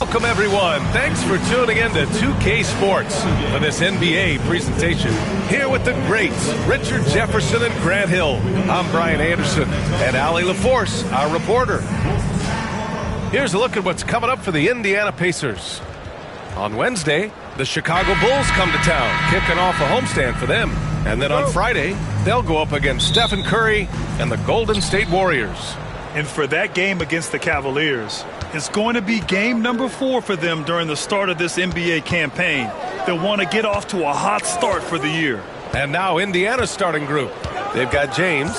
Welcome, everyone. Thanks for tuning in to 2K Sports for this NBA presentation. Here with the greats, Richard Jefferson and Grant Hill. I'm Brian Anderson, and Allie LaForce, our reporter. Here's a look at what's coming up for the Indiana Pacers. On Wednesday, the Chicago Bulls come to town, kicking off a homestand for them. And then on Friday, they'll go up against Stephen Curry and the Golden State Warriors. And for that game against the Cavaliers, it's going to be game number 4 for them during the start of this NBA campaign. They'll want to get off to a hot start for the year. And now Indiana's starting group. They've got James.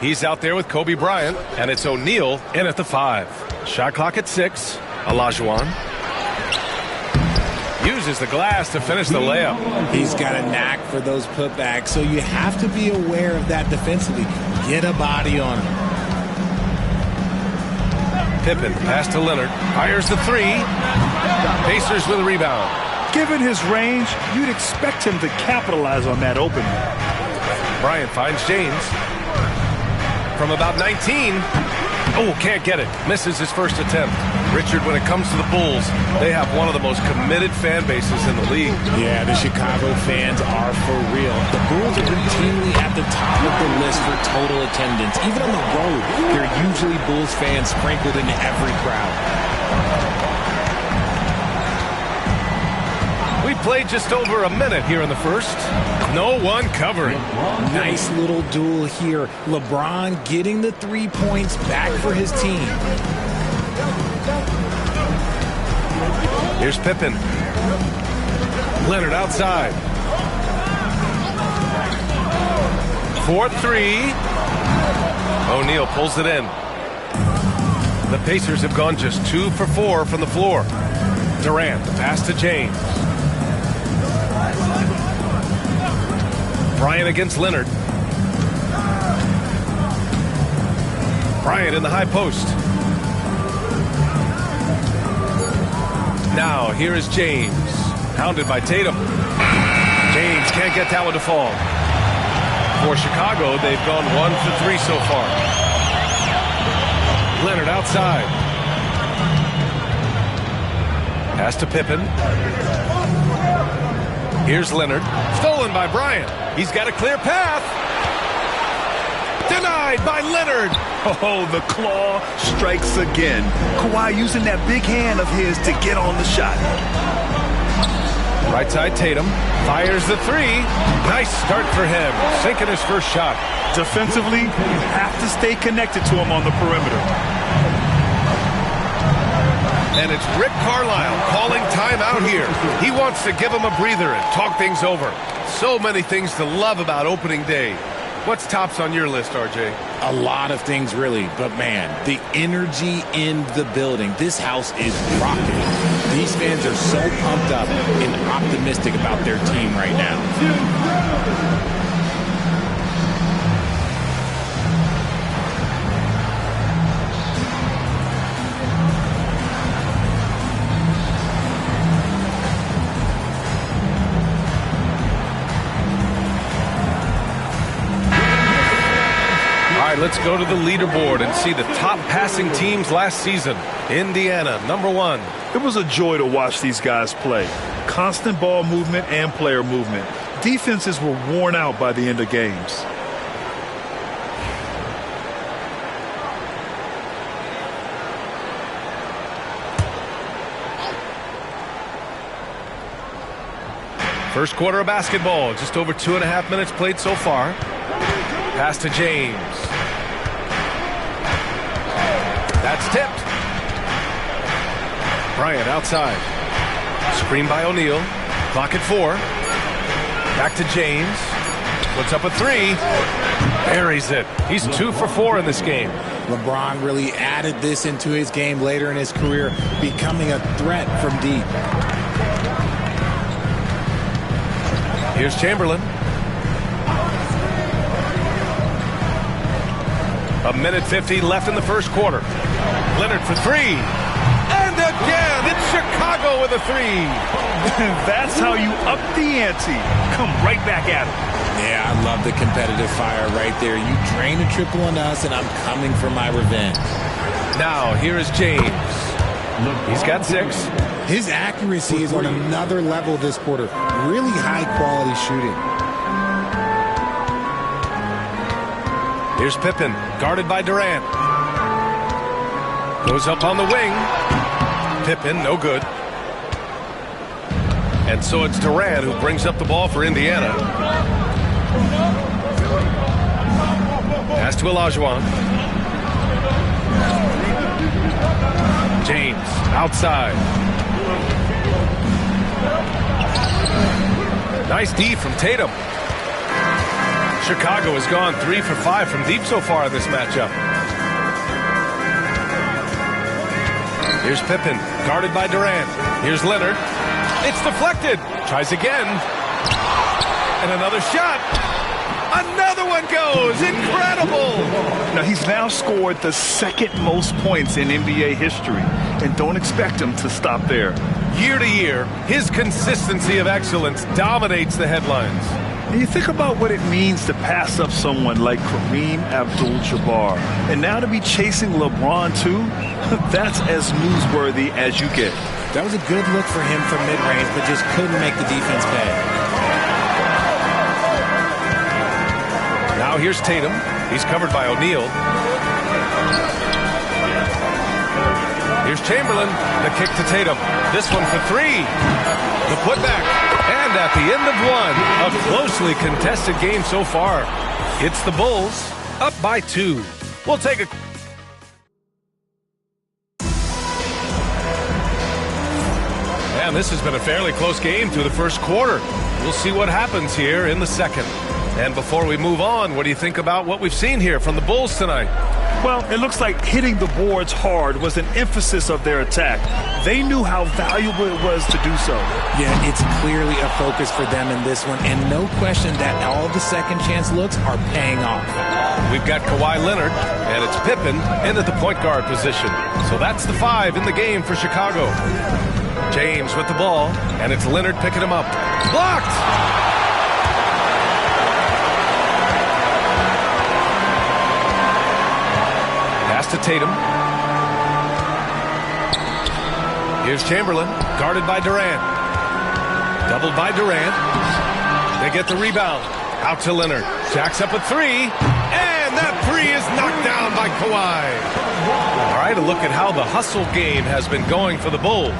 He's out there with Kobe Bryant. And it's O'Neal in at the 5. Shot clock at 6. Olajuwon uses the glass to finish the layup. He's got a knack for those putbacks, so you have to be aware of that defensively. Get a body on him. Pippen, pass to Leonard, fires the 3. Pacers with a rebound. Given his range, you'd expect him to capitalize on that opening. Bryant finds James. From about 19. Oh, can't get it. Misses his first attempt. Richard, when it comes to the Bulls, they have one of the most committed fan bases in the league. Yeah, the Chicago fans are for real. The Bulls are routinely at the top of the list for total attendance. Even on the road, there are usually Bulls fans sprinkled into every crowd. We played just over a minute here in the first. No one covering. Nice little duel here. LeBron getting the 3 points back for his team. Here's Pippen. Leonard outside. 4-3. O'Neal pulls it in. The Pacers have gone just 2 for 4 from the floor. Durant, the pass to James. Bryant against Leonard. Bryant in the high post. Now, here is James. Hounded by Tatum. James can't get that one to fall. For Chicago, they've gone 1 for 3 so far. Leonard outside. Pass to Pippen. Here's Leonard. Stolen by Bryant. He's got a clear path. Denied by Leonard. Oh, the claw strikes again. Kawhi using that big hand of his to get on the shot. Right side Tatum. Fires the 3. Nice start for him. Sinking his first shot. Defensively, you have to stay connected to him on the perimeter. And it's Rick Carlisle calling timeout here. He wants to give him a breather and talk things over. So many things to love about opening day. What's tops on your list, RJ? A lot of things, really. But, man, the energy in the building. This house is rocking. These fans are so pumped up and optimistic about their team right now. Let's go to the leaderboard and see the top passing teams last season. Indiana, #1. It was a joy to watch these guys play. Constant ball movement and player movement. Defenses were worn out by the end of games. First quarter of basketball, just over 2.5 minutes played so far. Pass to James. That's tipped. Bryant outside. Screen by O'Neal. Clock at 4. Back to James. Puts up a 3. Buries it. He's 2 for 4 in this game. LeBron really added this into his game later in his career, becoming a threat from deep. Here's Chamberlain. 1:50 left in the first quarter. Leonard for 3. And again, it's Chicago with a 3. That's how you up the ante. Come right back at him. Yeah, I love the competitive fire right there. You drain a triple on us, and I'm coming for my revenge. Now, here is James. He's got 6. His accuracy is on another level this quarter. Really high-quality shooting. Here's Pippen, guarded by Durant. Goes up on the wing. Pippen, no good. And so it's Durant who brings up the ball for Indiana. Pass to Olajuwon. James, outside. Nice D from Tatum. Chicago has gone 3 for 5 from deep so far in this matchup. Here's Pippen, guarded by Durant. Here's Leonard. It's deflected. Tries again. And another shot. Another one goes. Incredible. Now, he's now scored the second most points in NBA history. And don't expect him to stop there. Year to year, his consistency of excellence dominates the headlines. And you think about what it means to pass up someone like Kareem Abdul-Jabbar. And now to be chasing LeBron, too, that's as newsworthy as you get. That was a good look for him from mid-range, but just couldn't make the defense pay. Now here's Tatum. He's covered by O'Neal. Here's Chamberlain. The kick to Tatum. This one for 3. The putback. And at the end of 1, a closely contested game so far. It's the Bulls up by 2. We'll take a... And this has been a fairly close game through the first quarter. We'll see what happens here in the second. And before we move on, what do you think about what we've seen here from the Bulls tonight? Well, it looks like hitting the boards hard was an emphasis of their attack. They knew how valuable it was to do so. Yeah, it's clearly a focus for them in this one, and no question that all the second chance looks are paying off. We've got Kawhi Leonard, and it's Pippen in at the point guard position. So that's the 5 in the game for Chicago. James with the ball, and it's Leonard picking him up. Blocked! To Tatum. Here's Chamberlain, guarded by Durant. Doubled by Durant. They get the rebound. Out to Leonard. Jacks up a 3. And that 3 is knocked down by Kawhi. All right, a look at how the hustle game has been going for the Bulls.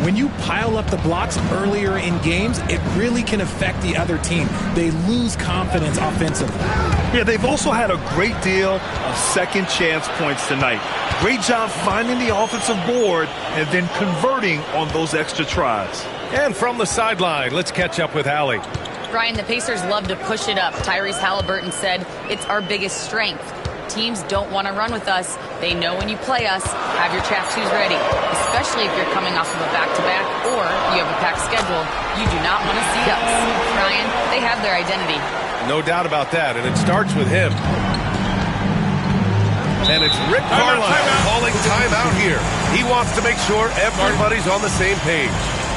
When you pile up the blocks earlier in games, it really can affect the other team. They lose confidence offensively. Yeah, they've also had a great deal of second chance points tonight. Great job finding the offensive board and then converting on those extra tries. And from the sideline, let's catch up with Allie. Brian, the Pacers love to push it up. Tyrese Halliburton said, it's our biggest strength. teams don't want to run with us. They know when you play us, have your trap shoes ready, especially if you're coming off of a back-to-back or you have a packed schedule. You do not want to see us. Brian, they have their identity. No doubt about that, and it starts with him. And it's Rick Carlisle calling timeout here. He wants to make sure everybody's on the same page.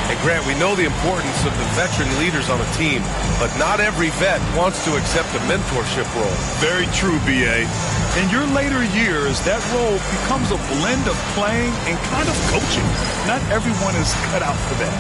And Grant, we know the importance of the veteran leaders on a team, but not every vet wants to accept a mentorship role. Very true, B.A. In your later years, that role becomes a blend of playing and kind of coaching. Not everyone is cut out for that.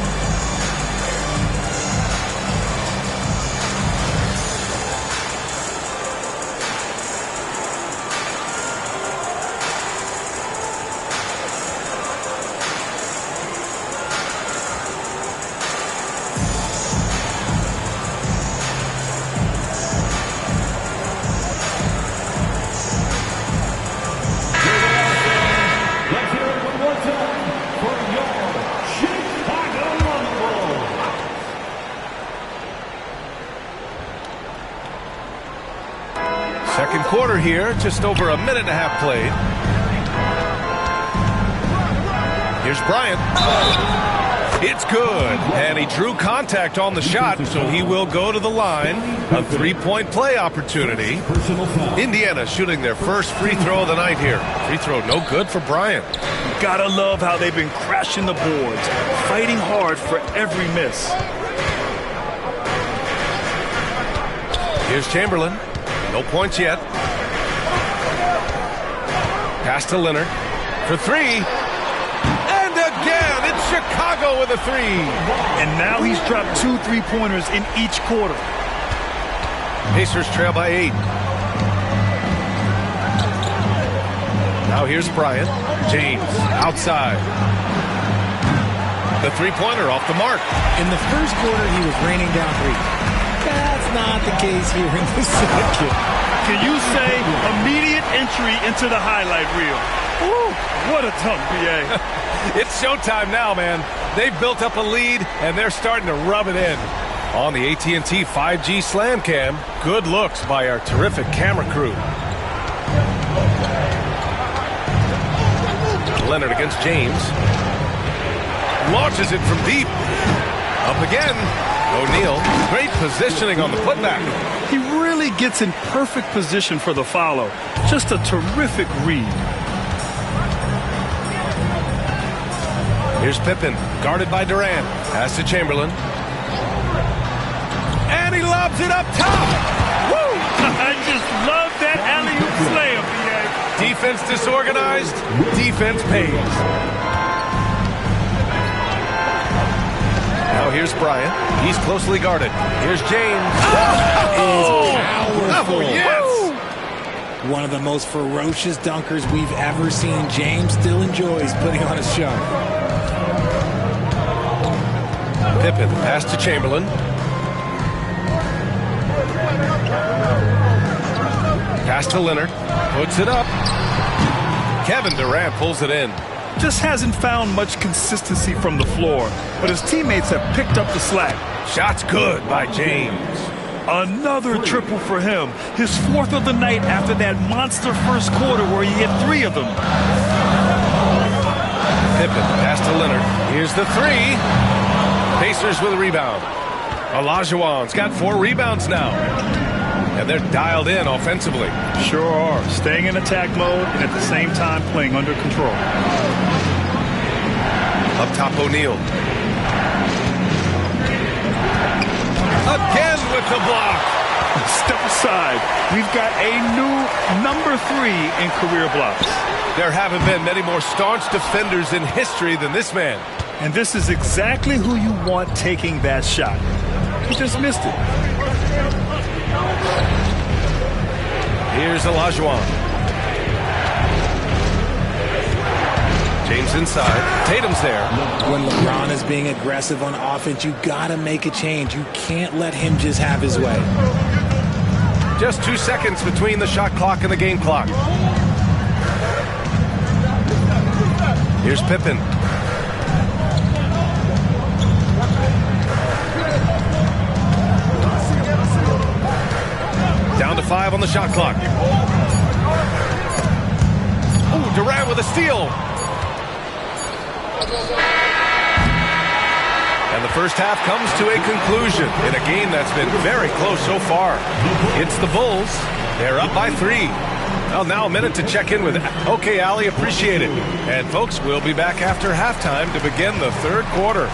Second quarter here, just over a minute and a half played. Here's Bryant. It's good. And he drew contact on the shot, so he will go to the line. A three-point play opportunity. Indiana shooting their first free throw of the night here. Free throw no good for Bryant. Gotta love how they've been crashing the boards, fighting hard for every miss. Here's Chamberlain. No points yet. Pass to Leonard for three. And again, it's Chicago with a three. And now he's dropped 2 3-pointers in each quarter. Pacers trail by 8. Now here's Bryant. James outside. The three-pointer off the mark. In the first quarter, he was raining down three. That's not the case here in the second. Can you say immediate entry into the highlight reel? Ooh, what a dunk, B.A. It's showtime now, man. They've built up a lead, and they're starting to rub it in. On the AT&T 5G Slam Cam, good looks by our terrific camera crew. Leonard against James. Launches it from deep. Up again. O'Neal, great positioning on the putback. He really gets in perfect position for the follow. Just a terrific read. Here's Pippen, guarded by Durant. Pass to Chamberlain. And he lobs it up top. Woo! I just love that alley-oop slam, B.A. Defense disorganized, defense pays. Now here's Bryant. He's closely guarded. Here's James. Powerful. Yes! One of the most ferocious dunkers we've ever seen. James still enjoys putting on a show. Pippen, pass to Chamberlain. Pass to Leonard. Puts it up. Kevin Durant pulls it in. Just hasn't found much consistency from the floor, but his teammates have picked up the slack. Shot's good by James. Another triple for him. His 4th of the night after that monster first quarter where he hit 3 of them. Pippen, pass to Leonard. Here's the three. Pacers with a rebound. Olajuwon's got 4 rebounds now. And they're dialed in offensively. Sure are. Staying in attack mode and at the same time playing under control. Up top, O'Neal. Again with the block. Step aside. We've got a new number 3 in career blocks. There haven't been many more staunch defenders in history than this man. And this is exactly who you want taking that shot. He just missed it. Here's Olajuwon. James inside. Tatum's there. When LeBron is being aggressive on offense, you got to make a change. You can't let him just have his way. Just 2 seconds between the shot clock and the game clock. Here's Pippen. Down to 5 on the shot clock. Durant with a steal. And the first half comes to a conclusion in a game that's been very close so far. It's the Bulls. They're up by 3. Well, now a minute to check in with. Okay, Allie, appreciate it. And folks, we'll be back after halftime to begin the third quarter.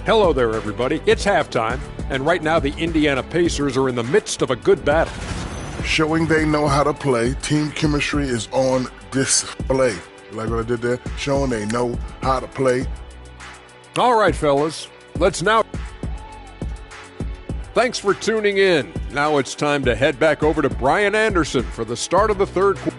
Hello there, everybody. It's halftime, and right now the Indiana Pacers are in the midst of a good battle. Showing they know how to play. Team chemistry is on display. Like what I did there? Showing they know how to play. All right, fellas, let's now. Thanks for tuning in. Now it's time to head back over to Brian Anderson for the start of the third quarter.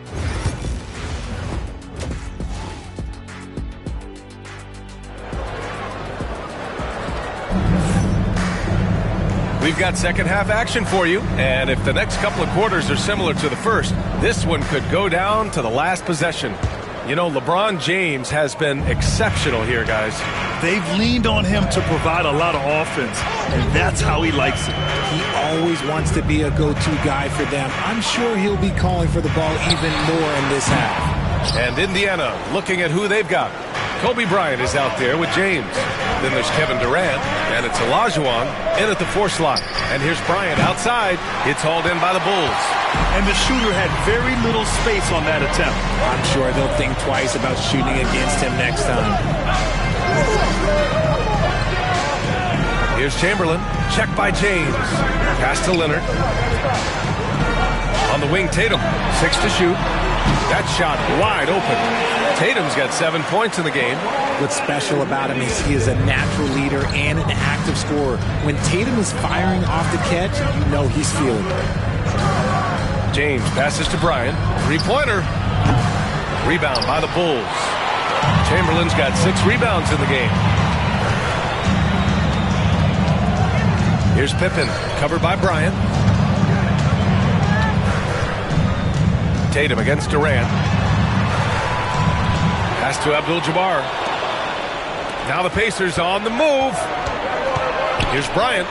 We've got second half action for you, and if the next couple of quarters are similar to the first, this one could go down to the last possession. You know, LeBron James has been exceptional here, guys. They've leaned on him to provide a lot of offense, and that's how he likes it. He always wants to be a go-to guy for them. I'm sure he'll be calling for the ball even more in this half. And Indiana looking at who they've got. Kobe Bryant is out there with James. Then there's Kevin Durant, and it's Olajuwon in at the 4 slot. And here's Bryant outside. It's hauled in by the Bulls. And the shooter had very little space on that attempt. I'm sure they'll think twice about shooting against him next time. Here's Chamberlain. Check by James. Pass to Leonard. On the wing, Tatum. 6 to shoot. That shot wide open. Tatum's got 7 points in the game. What's special about him is he is a natural leader and an active scorer. When Tatum is firing off the catch, you know he's feeling it. James passes to Bryant. 3-pointer. Rebound by the Bulls. Chamberlain's got 6 rebounds in the game. Here's Pippen, covered by Bryant. Tatum against Durant. Pass to Abdul-Jabbar. Now the Pacers on the move. Here's Bryant.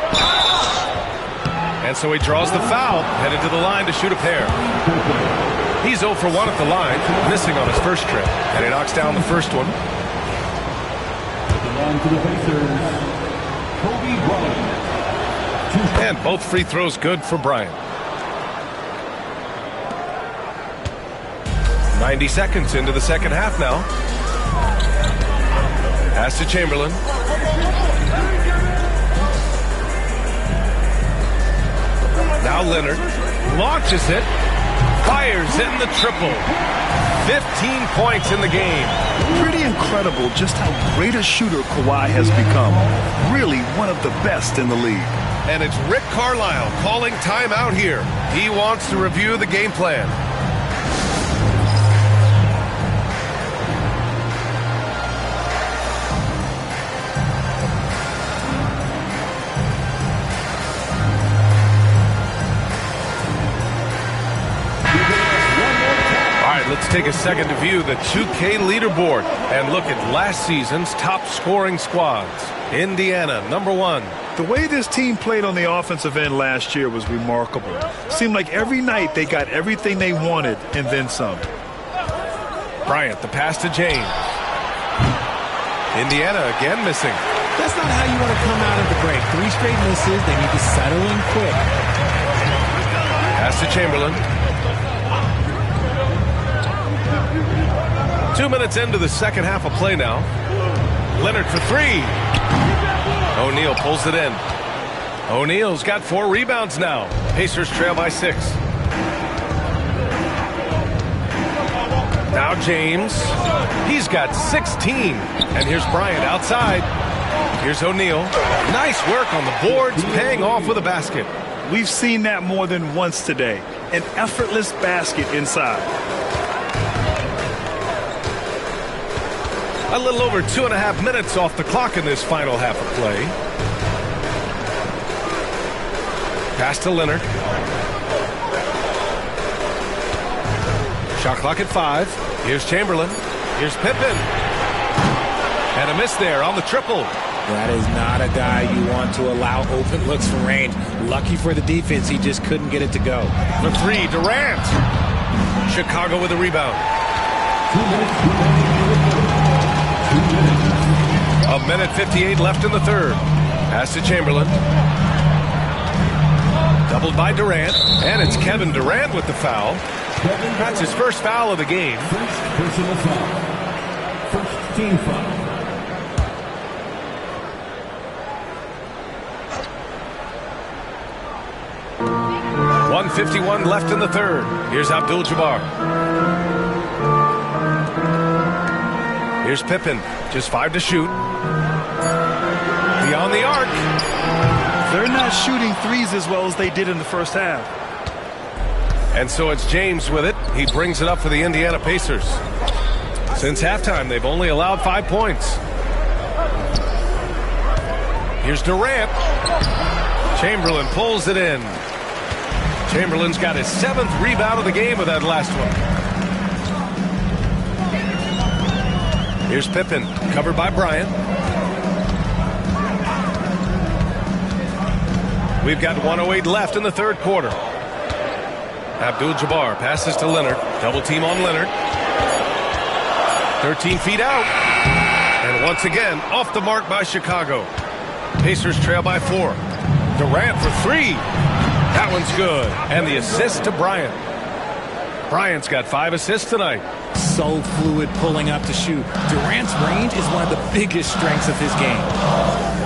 And so he draws the foul, headed to the line to shoot a pair. He's 0 for 1 at the line, missing on his first trip. And he knocks down the first one. And both free throws good for Bryant. 90 seconds into the second half now. Pass to Chamberlain. Now Leonard launches it, fires in the triple. 15 points in the game. Pretty incredible just how great a shooter Kawhi has become. Really one of the best in the league. And it's Rick Carlisle calling timeout here. He wants to review the game plan. Let's take a second to view the 2K leaderboard and look at last season's top scoring squads. Indiana, number 1. The way this team played on the offensive end last year was remarkable. Seemed like every night they got everything they wanted and then some. Bryant, the pass to James. Indiana again missing. That's not how you want to come out of the break. 3 straight misses. They need to settle in quick. Pass to Chamberlain. 2 minutes into the second half of play now. Leonard for 3. O'Neal pulls it in. O'Neal's got 4 rebounds now. Pacers trail by 6. Now James. He's got 16. And here's Bryant outside. Here's O'Neal. Nice work on the boards, paying off with a basket. We've seen that more than once today. An effortless basket inside. A little over 2.5 minutes off the clock in this final half of play. Pass to Leonard. Shot clock at 5. Here's Chamberlain. Here's Pippen. And a miss there on the triple. That is not a guy you want to allow open looks from range. Lucky for the defense, he just couldn't get it to go. The three, Durant. Chicago with a rebound. 1:58 left in the third. Pass to Chamberlain. Doubled by Durant. And it's Kevin Durant with the foul. That's his first foul of the game. First personal foul. First team foul. .51 left in the third. Here's Abdul-Jabbar. Here's Pippen. Just 5 to shoot. Beyond the arc. They're not shooting threes as well as they did in the first half. And so it's James with it. He brings it up for the Indiana Pacers. Since halftime, they've only allowed 5 points. Here's Durant. Chamberlain pulls it in. Chamberlain's got his 7th rebound of the game with that last one. Here's Pippen, covered by Bryant. We've got 1:08 left in the third quarter. Abdul-Jabbar passes to Leonard. Double team on Leonard. 13 feet out. And once again, off the mark by Chicago. Pacers trail by 4. Durant for 3. That one's good. And the assist to Bryant. Bryant's got 5 assists tonight. So fluid pulling up to shoot. Durant's range is one of the biggest strengths of his game.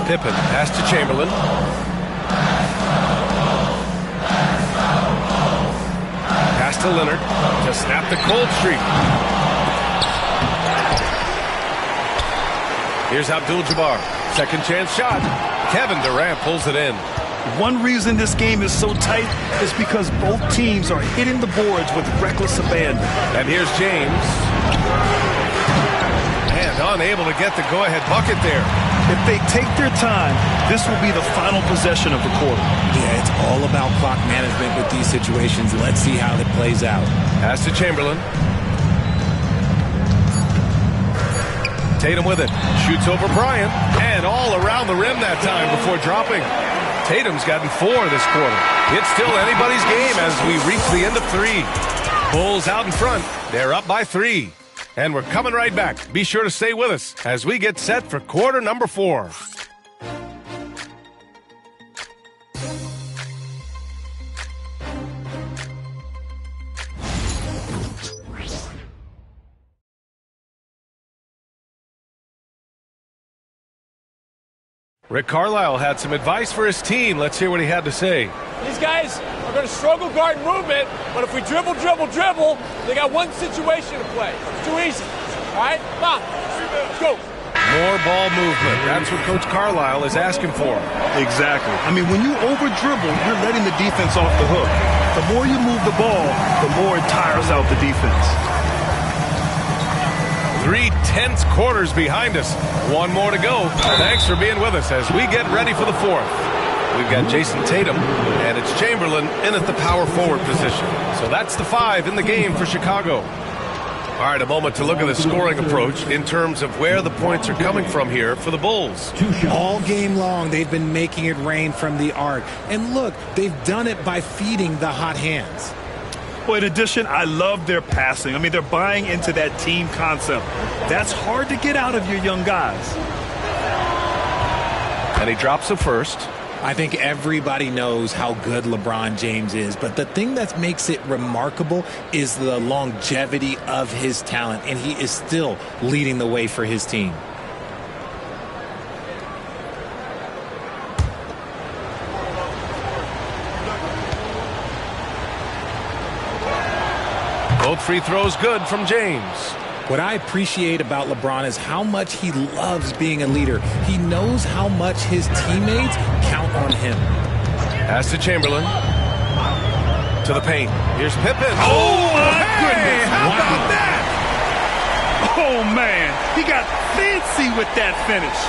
Pippen pass to Chamberlain. Pass to Leonard to snap the cold streak. Here's Abdul-Jabbar. Second chance shot. Kevin Durant pulls it in. One reason this game is so tight is because both teams are hitting the boards with reckless abandon. And here's James. And unable to get the go-ahead bucket there. If they take their time, this will be the final possession of the quarter. Yeah, it's all about clock management with these situations. Let's see how it plays out. Pass to Chamberlain. Tatum with it. Shoots over Bryant. And all around the rim that time before dropping. Tatum's gotten 4 this quarter. It's still anybody's game as we reach the end of 3. Bulls out in front. They're up by 3. And we're coming right back. Be sure to stay with us as we get set for quarter number 4. Rick Carlisle had some advice for his team. Let's hear what he had to say. These guys are going to struggle guarding movement, but if we dribble, they got one situation to play. It's too easy. All right? Come on. Let's go. More ball movement. That's what Coach Carlisle is asking for. Exactly. I mean, when you over-dribble, you're letting the defense off the hook. The more you move the ball, the more it tires out the defense. 3 tense quarters behind us. 1 more to go. Thanks for being with us as we get ready for the 4th. We've got Jason Tatum, and it's Chamberlain in at the power forward position. So that's the 5 in the game for Chicago. All right, a moment to look at the scoring approach in terms of where the points are coming from here for the Bulls. All game long, they've been making it rain from the arc. And look, they've done it by feeding the hot hands. Well, in addition, I love their passing. I mean, they're buying into that team concept. That's hard to get out of your young guys. And he drops the first. I think everybody knows how good LeBron James is, but the thing that makes it remarkable is the longevity of his talent, and he is still leading the way for his team. Both free throws good from James. What I appreciate about LeBron is how much he loves being a leader. He knows how much his teammates count on him. Pass to Chamberlain. To the paint. Here's Pippen. Oh, my goodness. How about that? Oh, man. He got fancy with that finish.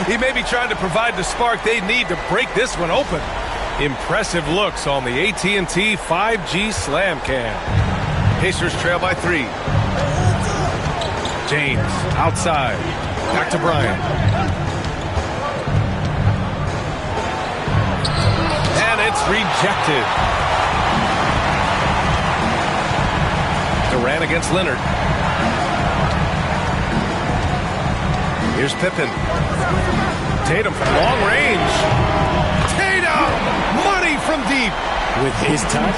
He may be trying to provide the spark they need to break this one open. Impressive looks on the AT&T 5G Slam Cam. Pacers trail by 3. James outside. Back to Bryant. it's rejected. Durant against Leonard. Here's Pippen. Tatum from long range. Tatum! Money from deep. With his touch,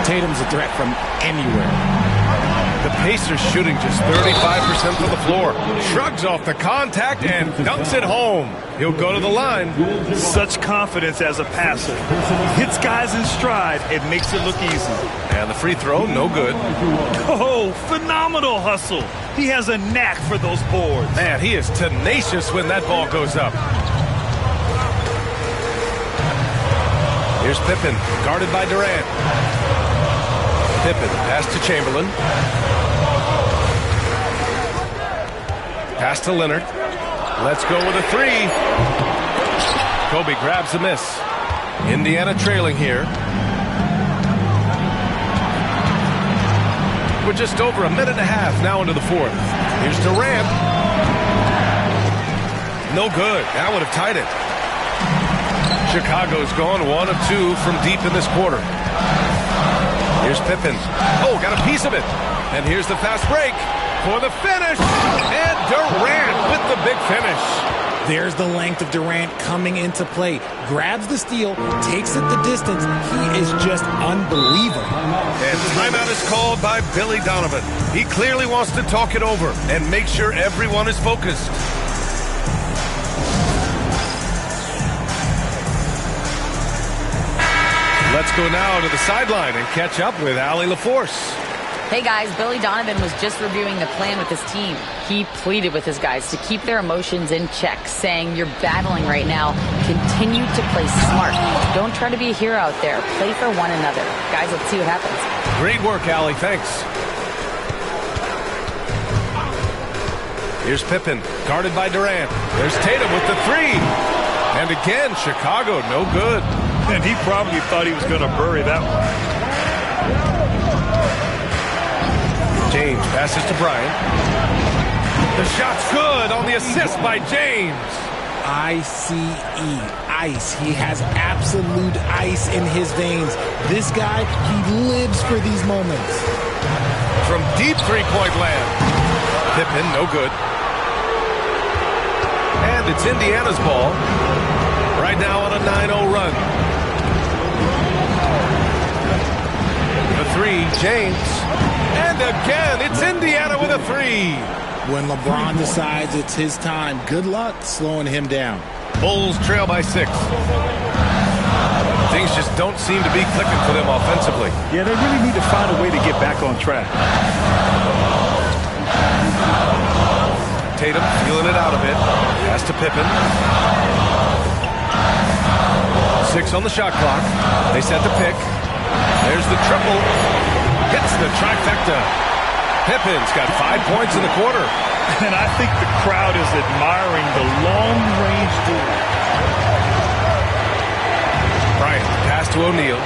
Tatum's a threat from anywhere. The Pacers shooting just 35% from the floor. Shrugs off the contact and dunks it home. He'll go to the line. Such confidence as a passer. He hits guys in stride. It makes it look easy. And the free throw, no good. Oh, phenomenal hustle. He has a knack for those boards. Man, he is tenacious when that ball goes up. Here's Pippen, guarded by Durant. Pippen, pass to Chamberlain. Pass to Leonard. Let's go with a three. Kobe grabs the miss. Indiana trailing here. We're just over a minute and a half now into the fourth. Here's Durant. No good. That would have tied it. Chicago's gone 1 of 2 from deep in this quarter. Here's Pippen. Oh, got a piece of it. And here's the fast break for the finish. And Durant with the big finish. There's the length of Durant coming into play. Grabs the steal, takes it the distance. He is just unbelievable. And timeout is called by Billy Donovan. He clearly wants to talk it over and make sure everyone is focused. Let's go now to the sideline and catch up with Allie LaForce. Hey guys, Billy Donovan was just reviewing the plan with his team. He pleaded with his guys to keep their emotions in check, saying, "You're battling right now. Continue to play smart. Don't try to be a hero out there. Play for one another." Guys, let's see what happens. Great work, Allie. Thanks. Here's Pippen, guarded by Durant. There's Tatum with the three. And again, Chicago, no good. And he probably thought he was going to bury that one. James passes to Bryant. The shot's good on the assist by James. ICE, ice. He has absolute ice in his veins. This guy, he lives for these moments. From deep three-point land. Pippen, no good. And it's Indiana's ball. Right now on a 9-0 run. The three, James. And again, it's Indiana with a three. When LeBron decides it's his time, good luck slowing him down. Bulls trail by 6. Things just don't seem to be clicking for them offensively. Yeah, they really need to find a way to get back on track. Tatum feeling it out a bit. Pass to Pippen. 6 on the shot clock. They set the pick. There's the triple. Hits the trifecta. Pippen's got 5 points in the quarter. And I think the crowd is admiring the long-range duel. Bryant, pass to O'Neal.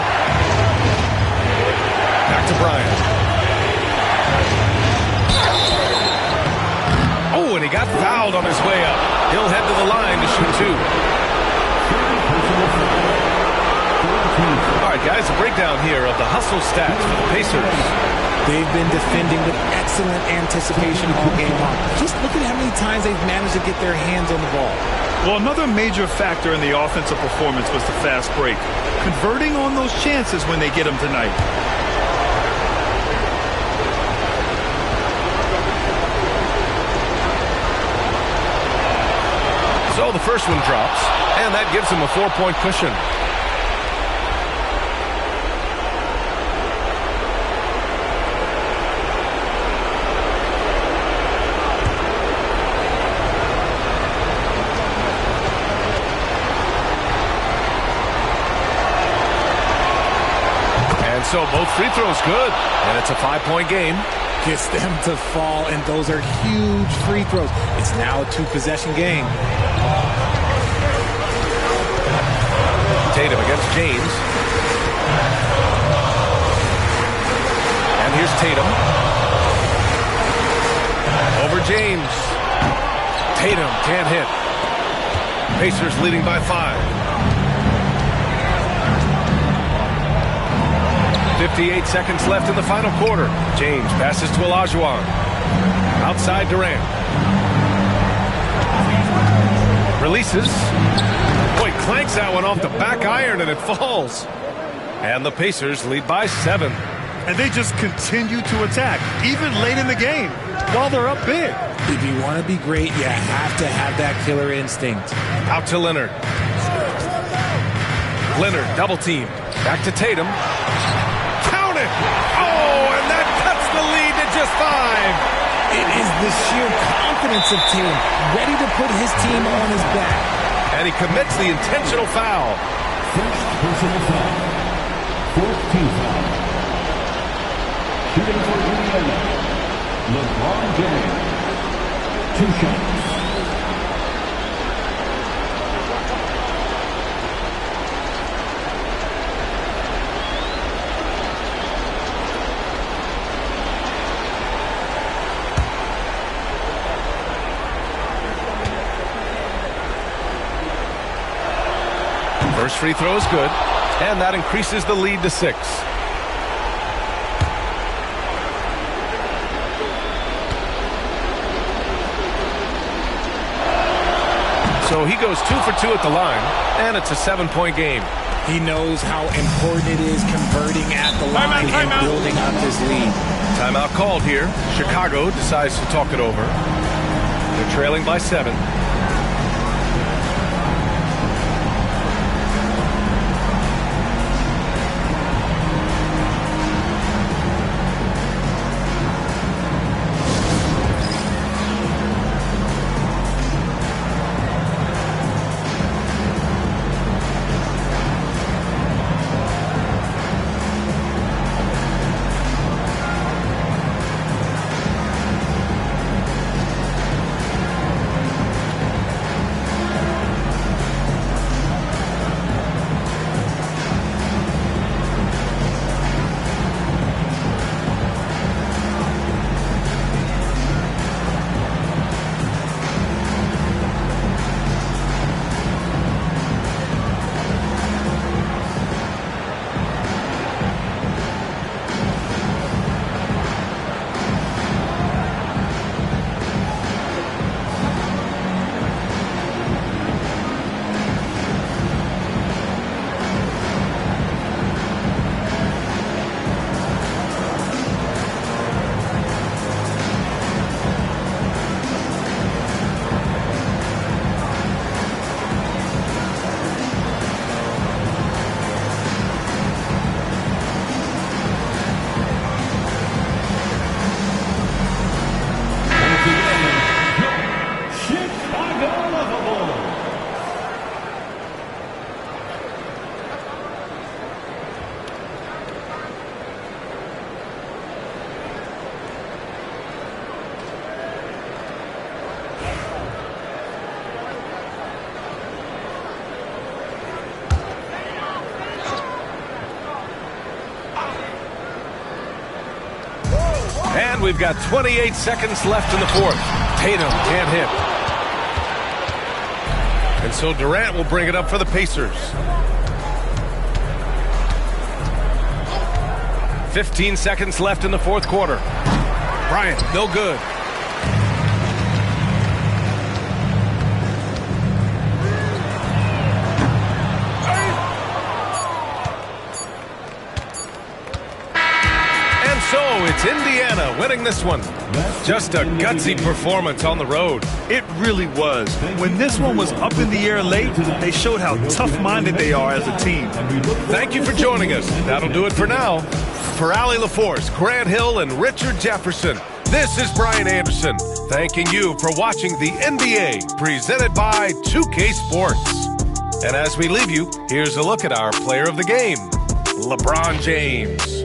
Back to Bryant. Oh, and he got fouled on his way up. He'll head to the line to shoot 2. All right, guys, a breakdown here of the hustle stats for the Pacers. They've been defending with excellent anticipation all game long. Just look at how many times they've managed to get their hands on the ball. Well, another major factor in the offensive performance was the fast break. Converting on those chances when they get them tonight. So the first one drops, and that gives him a 4-point cushion. And so both free throws good, and it's a 5-point game. Gets them to fall, and those are huge free throws. It's now a 2-possession game. Tatum against James. And here's Tatum. Over James. Tatum can't hit. Pacers leading by 5. 58 seconds left in the final quarter. James passes to Olajuwon. Outside Durant. Releases. Boy, clanks that one off the back iron and it falls. And the Pacers lead by 7. And they just continue to attack, even late in the game, while they're up big. If you want to be great, you have to have that killer instinct. Out to Leonard. Leonard, double team. Back to Tatum. Count it! Oh, and that cuts the lead to just 5. It is the sheer confidence of Tatum, ready to put his team on his back. And he commits the intentional foul. First personal foul. 4th team foul. Shooting for Indiana, LeBron James. 2 shots. First free throw is good, and that increases the lead to 6. So he goes 2 for 2 at the line, and it's a 7-point game. He knows how important it is converting at the line and building up this lead. Timeout called here. Chicago decides to talk it over. They're trailing by 7. And we've got 28 seconds left in the 4th. Tatum can't hit. And so Durant will bring it up for the Pacers. 15 seconds left in the 4th quarter. Bryant, no good. So it's Indiana winning this one. Just a gutsy performance on the road. It really was. When this one was up in the air late, they showed how tough-minded they are as a team. Thank you for joining us. That'll do it for now. For Allie LaForce, Grant Hill, and Richard Jefferson, this is Brian Anderson, thanking you for watching the NBA presented by 2K Sports. And as we leave you, here's a look at our player of the game, LeBron James.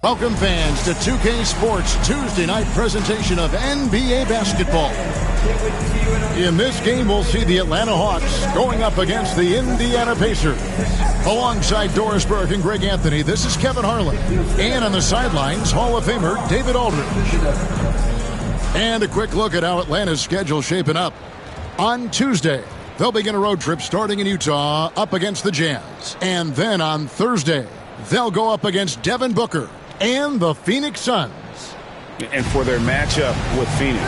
Welcome fans to 2K Sports Tuesday night presentation of NBA basketball. In this game, we'll see the Atlanta Hawks going up against the Indiana Pacers. Alongside Doris Burke and Greg Anthony, this is Kevin Harlan. And on the sidelines, Hall of Famer David Aldridge. And a quick look at how Atlanta's schedule shaping up. On Tuesday, they'll begin a road trip starting in Utah up against the Jazz. And then on Thursday, they'll go up against Devin Booker and the Phoenix Suns. And for their matchup with Phoenix,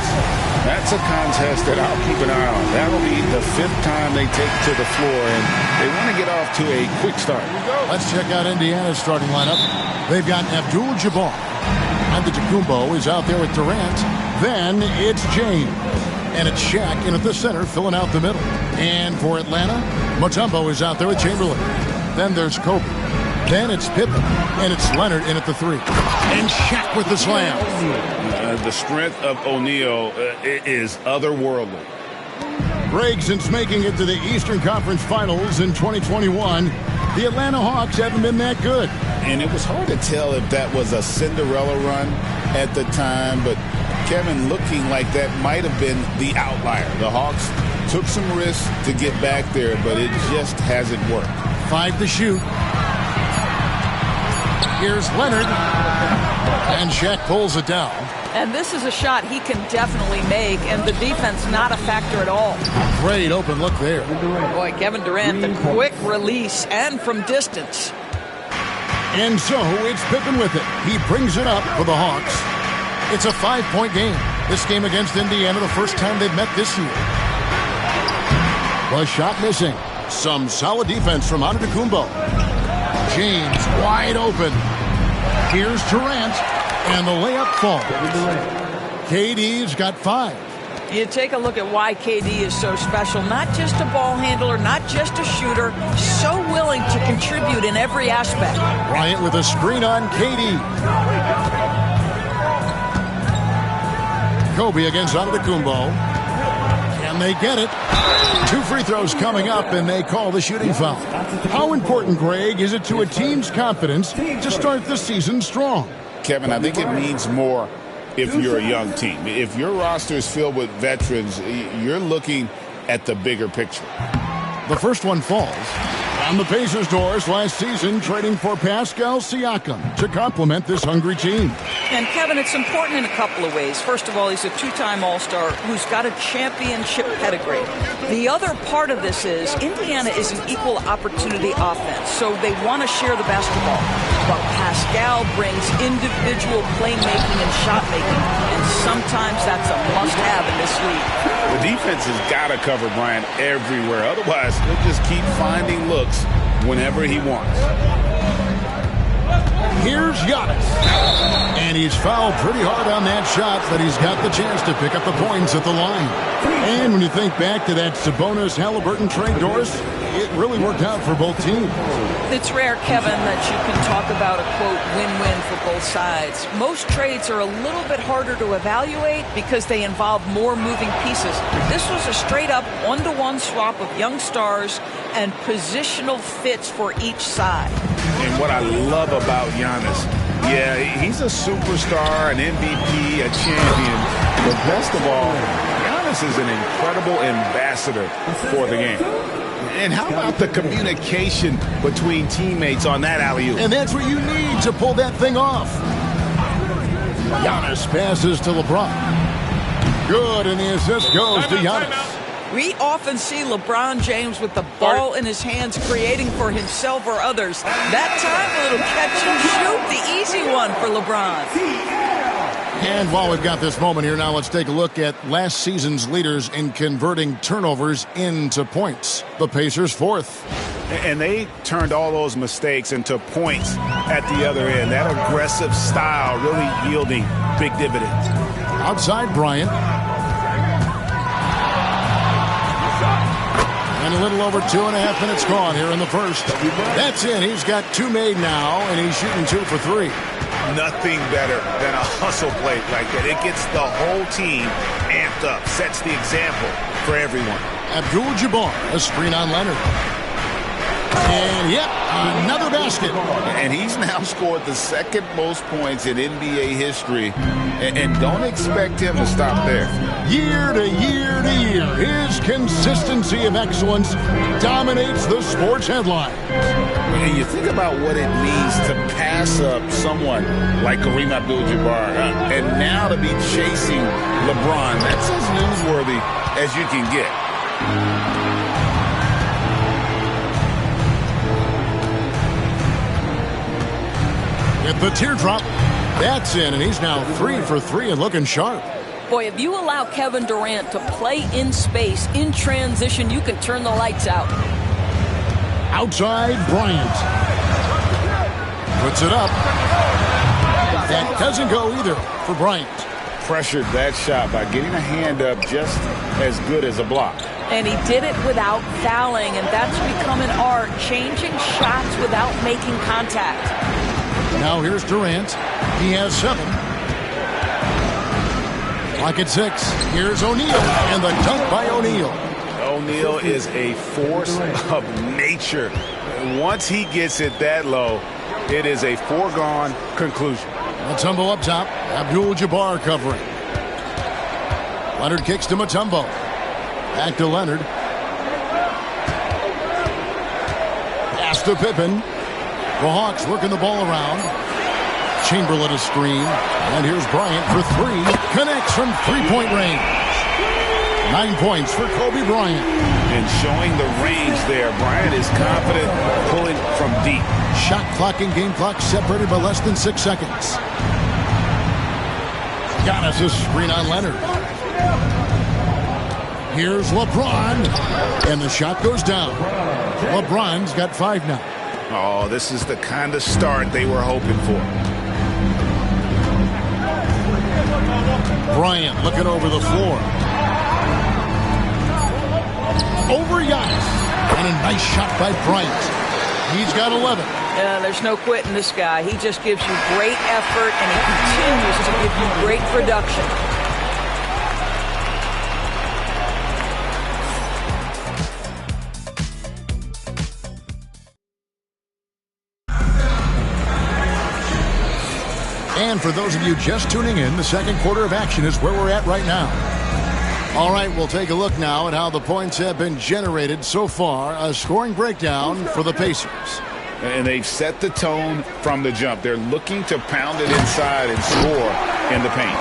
that's a contest that I'll keep an eye on. That'll be the 5th time they take to the floor, and they want to get off to a quick start. Let's check out Indiana's starting lineup. They've got Abdul-Jabbar. Antetokounmpo is out there with Durant. Then it's James. And it's Shaq in at the center, filling out the middle. And for Atlanta, Mutombo is out there with Chamberlain. Then there's Kobe. Then it's Pippen, and it's Leonard in at the 3. And Shaq with the slam. The strength of O'Neal is otherworldly. Greg, since making it to the Eastern Conference Finals in 2021, the Atlanta Hawks haven't been that good. And it was hard to tell if that was a Cinderella run at the time, but Kevin, looking like that might have been the outlier. The Hawks Took some risks to get back there, but it just hasn't worked. 5 to shoot. Here's Leonard. And Shaq pulls it down. And this is a shot he can definitely make, and the defense not a factor at all. Great open look there. Boy, Kevin Durant, the quick release and from distance. And so it's Pippen with it. He brings it up for the Hawks. It's a 5-point game. This game against Indiana, the first time they've met this year. The shot missing. Some solid defense from Antetokounmpo. James wide open. Here's Durant. And the layup falls. KD's got 5. You take a look at why KD is so special. Not just a ball handler, not just a shooter. So willing to contribute in every aspect. Bryant with a screen on KD. Kobe against Antetokounmpo. And they get it. 2 free throws coming up, and they call the shooting foul. How important, Greg, is it to a team's confidence to start the season strong? Kevin, I think it means more if you're a young team. If your roster is filled with veterans, you're looking at the bigger picture. The first one falls. On the Pacers' doors last season, trading for Pascal Siakam to complement this hungry team. And, Kevin, it's important in a couple of ways. First of all, he's a 2-time All-Star who's got a championship pedigree. The other part of this is Indiana is an equal opportunity offense, so they want to share the basketball. But Pascal brings individual playmaking and shot making, and sometimes that's a must-have in this league. The defense has got to cover Bryant everywhere. Otherwise, he'll just keep finding looks whenever he wants. Here's Giannis. And he's fouled pretty hard on that shot, but he's got the chance to pick up the points at the line. And when you think back to that Sabonis-Halliburton trade, Doris, it really worked out for both teams. It's rare, Kevin, that you can talk about a, quote, win-win for both sides. Most trades are a little bit harder to evaluate because they involve more moving pieces. This was a straight-up one-to-one swap of young stars and positional fits for each side. And what I love about Giannis, yeah, he's a superstar, an MVP, a champion. But best of all, Giannis is an incredible ambassador for the game. And how about the communication between teammates on that alley-oop? And that's what you need to pull that thing off. Giannis passes to LeBron. Good, and the assist goes to Giannis. We often see LeBron James with the ball in his hands creating for himself or others. That time, a little catch and shoot, the easy one for LeBron. And while we've got this moment here, now let's take a look at last season's leaders in converting turnovers into points. The Pacers 4th. And they turned all those mistakes into points at the other end. That aggressive style really yielding big dividends. Outside Bryant. And a little over 2.5 minutes gone here in the first. That's in. He's got 2 made now, and he's shooting 2 for 3. Nothing better than a hustle play like that. It gets the whole team amped up, sets the example for everyone. Abdul-Jabbar, a screen on Leonard. And, yep, another basket. And he's now scored the second most points in NBA history. And don't expect him to stop there. Year to year to year, his consistency of excellence dominates the sports headlines. And you think about what it means to pass up someone like Kareem Abdul-Jabbar and now to be chasing LeBron. That's as newsworthy as you can get. At the teardrop, that's in, and he's now 3 for 3 and looking sharp. Boy, if you allow Kevin Durant to play in space, in transition, you can turn the lights out. Outside Bryant. Puts it up. That doesn't go either for Bryant. Pressured that shot by getting a hand up just as good as a block. And he did it without fouling, and that's become an art, changing shots without making contact. Now here's Durant. He has 7. Clock at 6. Here's O'Neal, and the dunk by O'Neal. O'Neal is a force of nature. Once he gets it that low, it is a foregone conclusion. Mutombo up top. Abdul-Jabbar covering. Leonard kicks to Mutombo. Back to Leonard. Pass to Pippen. The Hawks working the ball around. Chamberlain a screen. And here's Bryant for three. Connects from three-point range. 9 points for Kobe Bryant. And showing the range there. Bryant is confident pulling from deep. Shot clock and game clock separated by less than 6 seconds. Giannis' screen on Leonard. Here's LeBron. And the shot goes down. LeBron's got 5 now. Oh, this is the kind of start they were hoping for. Bryant looking over the floor. Over Giannis. And a nice shot by Bryant. He's got 11. There's no quitting this guy. He just gives you great effort, and he continues to give you great production. And for those of you just tuning in, the second quarter of action is where we're at right now. All right, we'll take a look now at how the points have been generated so far. A scoring breakdown for the Pacers. And they've set the tone from the jump. They're looking to pound it inside and score in the paint.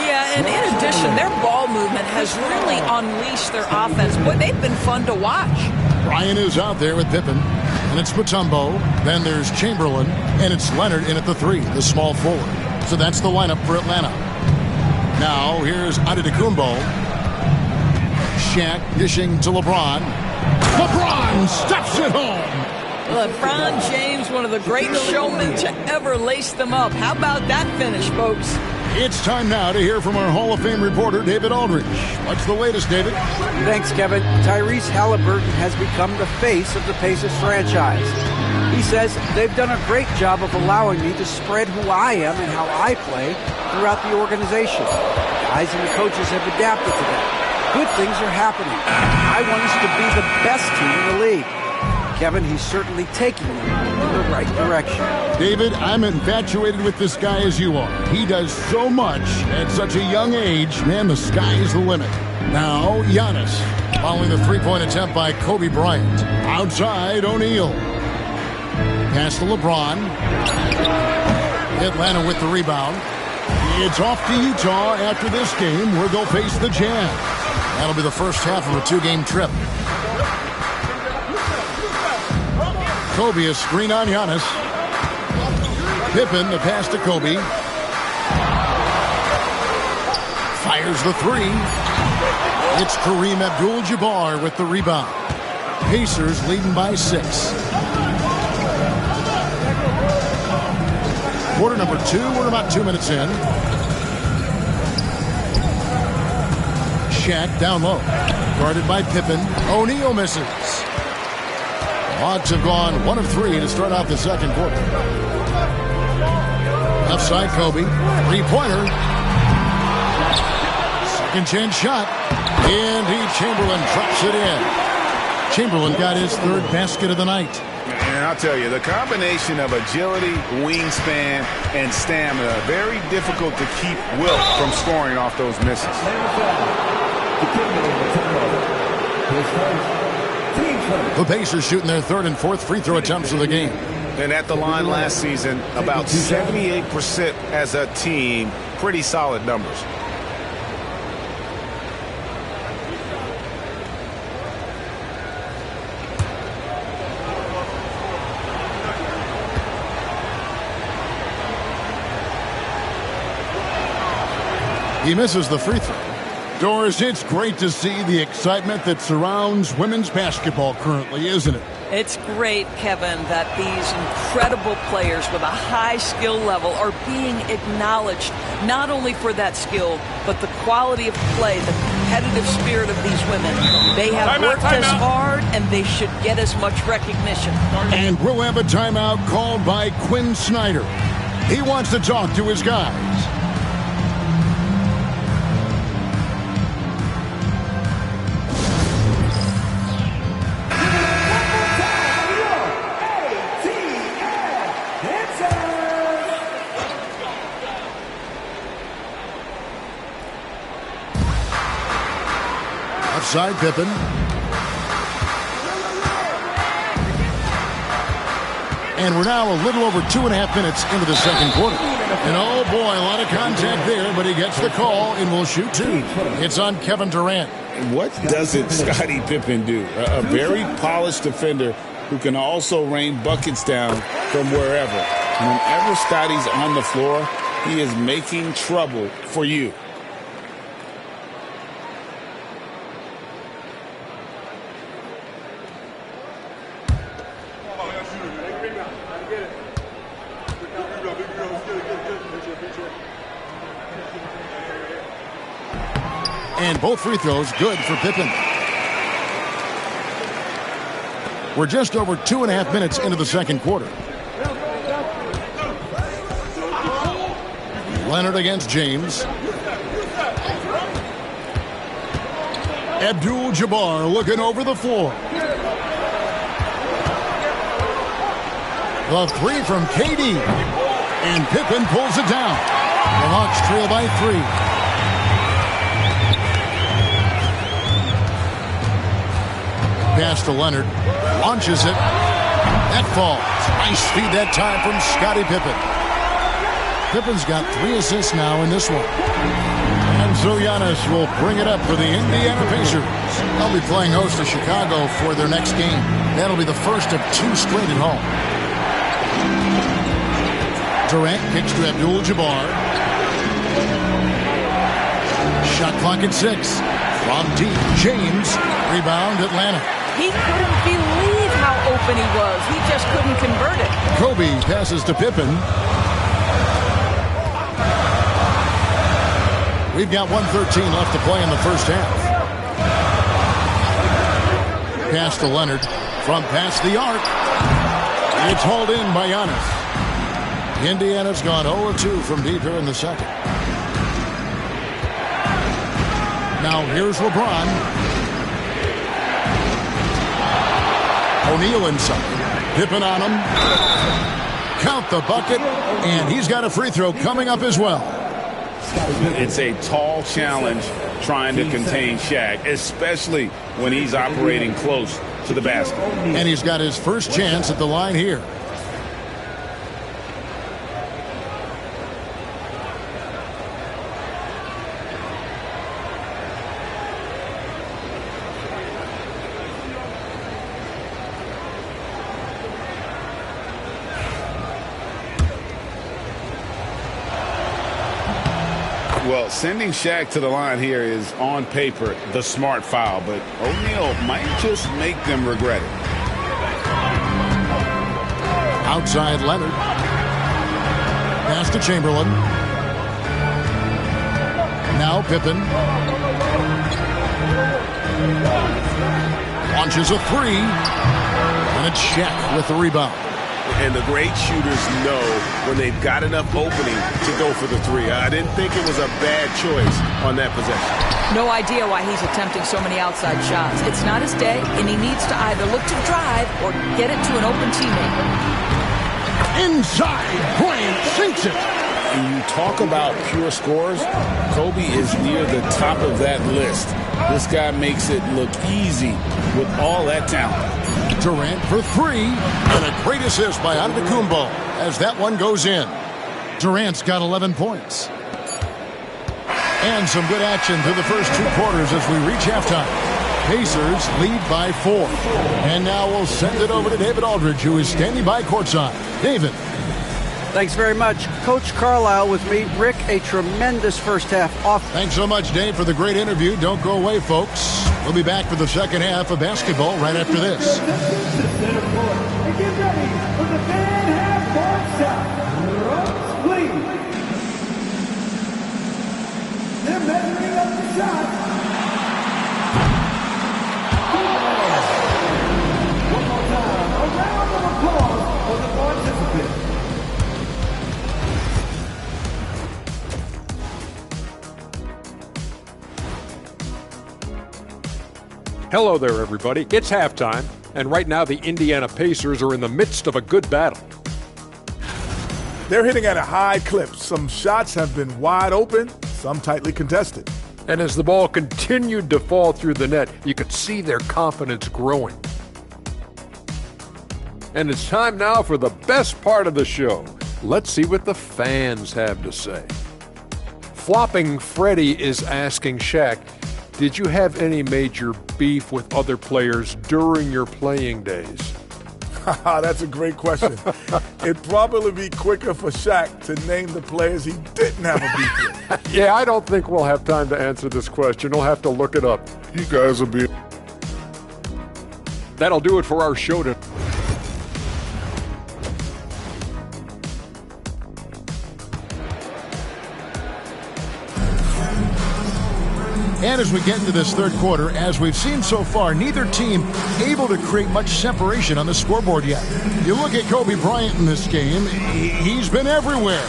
Yeah, and in addition, their ball movement has really unleashed their offense. Boy, they've been fun to watch. Bryant is out there with Pippen. And it's Mutombo. Then there's Chamberlain. And it's Leonard in at the 3, the small forward. So that's the lineup for Atlanta. Now, here's Antetokounmpo. Shaq dishing to LeBron. LeBron steps it home. LeBron James, one of the great showmen to ever lace them up. How about that finish, folks? It's time now to hear from our Hall of Fame reporter, David Aldridge. What's the latest, David? Thanks, Kevin. Tyrese Halliburton has become the face of the Pacers franchise. He says they've done a great job of allowing me to spread who I am and how I play throughout the organization. Guys and the coaches have adapted to that. Good things are happening. I want us to be the best team in the league. Kevin, he's certainly taking them in the right direction. David, I'm infatuated with this guy as you are. He does so much at such a young age. Man, the sky is the limit. Now, Giannis, following the three-point attempt by Kobe Bryant. Outside, O'Neal. Pass to LeBron. Atlanta with the rebound. It's off to Utah after this game, where they'll face the Jazz. That'll be the first half of a 2-game trip. Kobe a screen on Giannis. Pippen the pass to Kobe. Fires the 3. It's Kareem Abdul-Jabbar with the rebound. Pacers leading by 6. Quarter number 2. We're about 2 minutes in. Shaq down low. Guarded by Pippen. O'Neal misses. Hawks have gone 1 of 3 to start out the second quarter. Left side, Kobe. Three-pointer. Second chance shot. And Chamberlain drops it in. Chamberlain got his 3rd basket of the night. And I'll tell you, the combination of agility, wingspan, and stamina, very difficult to keep Wilt from scoring off those misses. The Pacers shooting their 3rd and 4th free throw attempts of the game. And at the line last season, about 78% as a team. Pretty solid numbers. He misses the free throw. Doris, it's great to see the excitement that surrounds women's basketball currently, isn't it? It's great, Kevin, that these incredible players with a high skill level are being acknowledged, not only for that skill, but the quality of play, the competitive spirit of these women. They have worked as hard, and they should get as much recognition. And we'll have a timeout called by Quinn Snyder. He wants to talk to his guys. Outside Pippen. And we're now a little over 2.5 minutes into the second quarter. And oh boy, a lot of contact there, but he gets the call and will shoot two. It's on Kevin Durant. What doesn't Scottie Pippen do? A very polished defender who can also rain buckets down from wherever. Whenever Scottie's on the floor, he is making trouble for you. And both free throws good for Pippen. We're just over 2.5 minutes into the second quarter. Leonard against James. Abdul-Jabbar looking over the floor. The three from KD. And Pippen pulls it down. The Hawks trail by 3. Pass to Leonard, launches it, that falls. Nice feed that time from Scottie Pippen. Pippen's got 3 assists now in this one. And so Giannis will bring it up for the Indiana Pacers. They'll be playing host to Chicago for their next game. That'll be the first of 2 straight at home. Durant kicks to Abdul-Jabbar. Shot clock at 6. From deep, James, rebound Atlanta. He couldn't believe how open he was. He just couldn't convert it. Kobe passes to Pippen. We've got 1:13 left to play in the first half. Pass to Leonard from past the arc. It's hauled in by Giannis. Indiana's gone 0-2 from deep here in the second. Now here's LeBron. O'Neal inside. Pippen on him. Count the bucket. And he's got a free throw coming up as well. It's a tall challenge trying to contain Shaq, especially when he's operating close to the basket. And he's got his first chance at the line here. Well, sending Shaq to the line here is, on paper, the smart foul, but O'Neal might just make them regret it. Outside Leonard. Pass to Chamberlain. Now Pippen. Launches a 3. And it's Shaq with the rebound. And the great shooters know when they've got enough opening to go for the 3. I didn't think it was a bad choice on that possession. No idea why he's attempting so many outside shots. It's not his day, and he needs to either look to drive or get it to an open teammate. Inside, Bryant sinks it. When you talk about pure scores, Kobe is near the top of that list. This guy makes it look easy with all that talent. Durant for 3, and a great assist by Antetokounmpo as that one goes in. Durant's got 11 points. And some good action through the first 2 quarters as we reach halftime. Pacers lead by 4. And now we'll send it over to David Aldridge, who is standing by courtside. David. Thanks very much. Coach Carlisle with me. Rick, a tremendous first half off. Thanks so much, Dave, for the great interview. Don't go away, folks. We'll be back for the second half of basketball right after this. Get ready for the fan half court shot. Please. They're measuring up the shot. One more time. A round of applause for the participants. Hello there, everybody. It's halftime, and right now the Indiana Pacers are in the midst of a good battle. They're hitting at a high clip. Some shots have been wide open, some tightly contested. And as the ball continued to fall through the net, you could see their confidence growing. And it's time now for the best part of the show. Let's see what the fans have to say. Flopping Freddy is asking Shaq, did you have any major beef with other players during your playing days? That's a great question. It'd probably be quicker for Shaq to name the players he didn't have a beef with. Yeah, I don't think we'll have time to answer this question. We'll have to look it up. You guys will be... That'll do it for our show today. And as we get into this third quarter, as we've seen so far, neither team able to create much separation on the scoreboard yet. You look at Kobe Bryant in this game, he's been everywhere.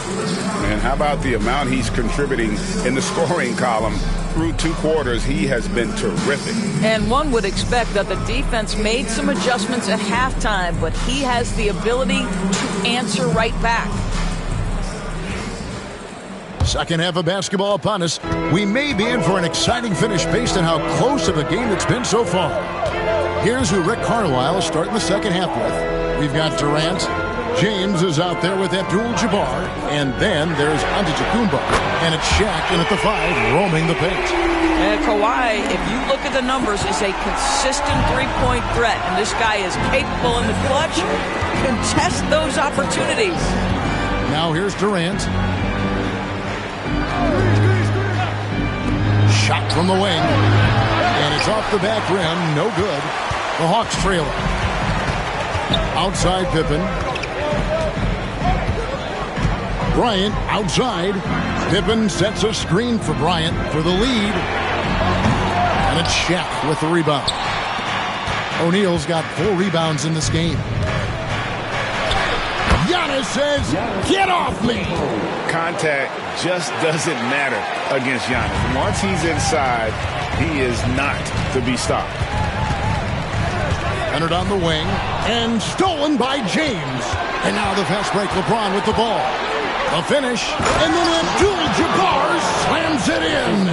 And how about the amount he's contributing in the scoring column? Through 2 quarters, he has been terrific. And one would expect that the defense made some adjustments at halftime, but he has the ability to answer right back. Second half of basketball upon us. We may be in for an exciting finish based on how close of a game it's been so far. Here's who Rick Carlisle is starting the second half with. We've got Durant. James is out there with Abdul-Jabbar. And then there's Antetokounmpo. And it's Shaq in at the 5, roaming the paint. And Kawhi, if you look at the numbers, is a consistent three-point threat. And this guy is capable in the clutch. Contest those opportunities. Now here's Durant. Shot from the wing. And it's off the back rim. No good. The Hawks trail it. Outside Pippen. Bryant outside. Pippen sets a screen for Bryant for the lead. And it's Shaq with the rebound. O'Neal's got 4 rebounds in this game. Giannis says, get off me. Contact just doesn't matter against Giannis. Once he's inside, he is not to be stopped. Leonard on the wing, and stolen by James. And now the fast break, LeBron with the ball. The finish, and then Abdul-Jabbar slams it in.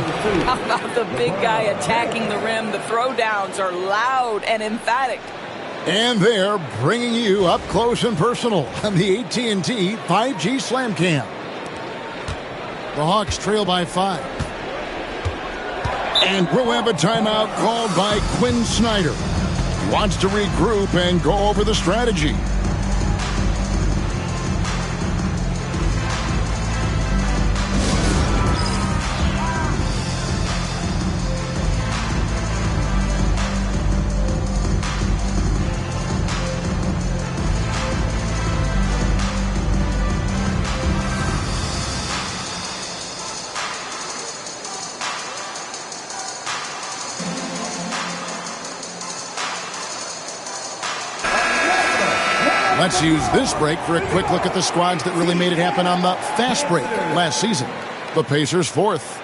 How about the big guy attacking the rim? The throwdowns are loud and emphatic. And they're bringing you up close and personal on the AT&T 5G Slam Cam. The Hawks trail by 5. And we'll have a timeout called by Quinn Snyder. He wants to regroup and go over the strategy. Let's use this break for a quick look at the squads that really made it happen on the fast break last season. The Pacers 4th.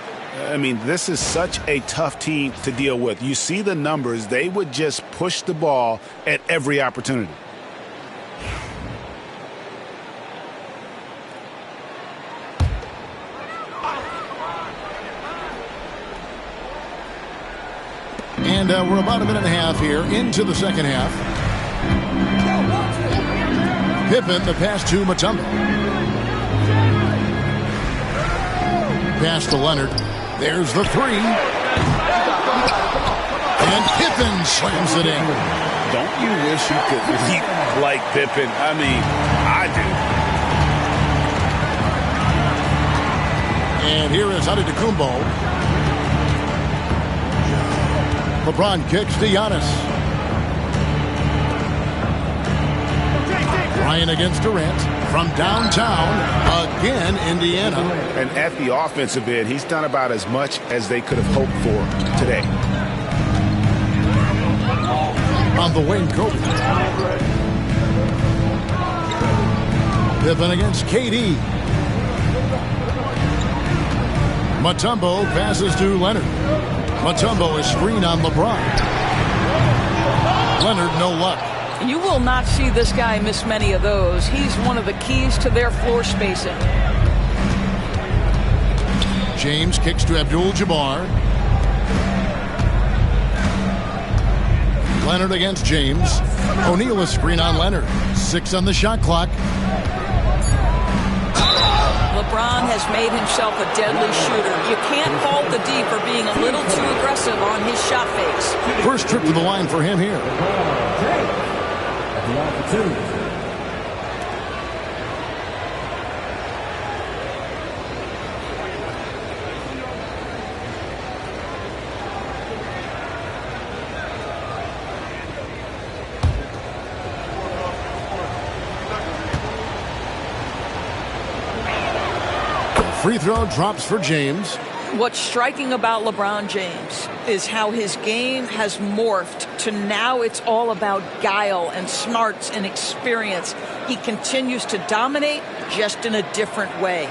I mean, this is such a tough team to deal with. You see the numbers. They would just push the ball at every opportunity. And we're about a minute and a half here into the second half. Pippen, the pass to Mutombo. Pass to Leonard. There's the 3. And Pippen slams it in. Don't you wish you could leap like Pippen? I mean, I do. And here is Antetokounmpo. LeBron kicks to Giannis. Bryant against Durant from downtown. Again, Indiana. And at the offensive end, he's done about as much as they could have hoped for today. On the wing, Kobe. Pippen against KD. Mutombo passes to Leonard. Mutombo is screen on LeBron. Leonard, no luck. You will not see this guy miss many of those. He's one of the keys to their floor spacing. James kicks to Abdul-Jabbar. Leonard against James. O'Neal a screen on Leonard. 6 on the shot clock. LeBron has made himself a deadly shooter. You can't fault the D for being a little too aggressive on his shot fakes. First trip to the line for him here. Free throw drops for James. What's striking about LeBron James is how his game has morphed to now it's all about guile and smarts and experience. He continues to dominate just in a different way.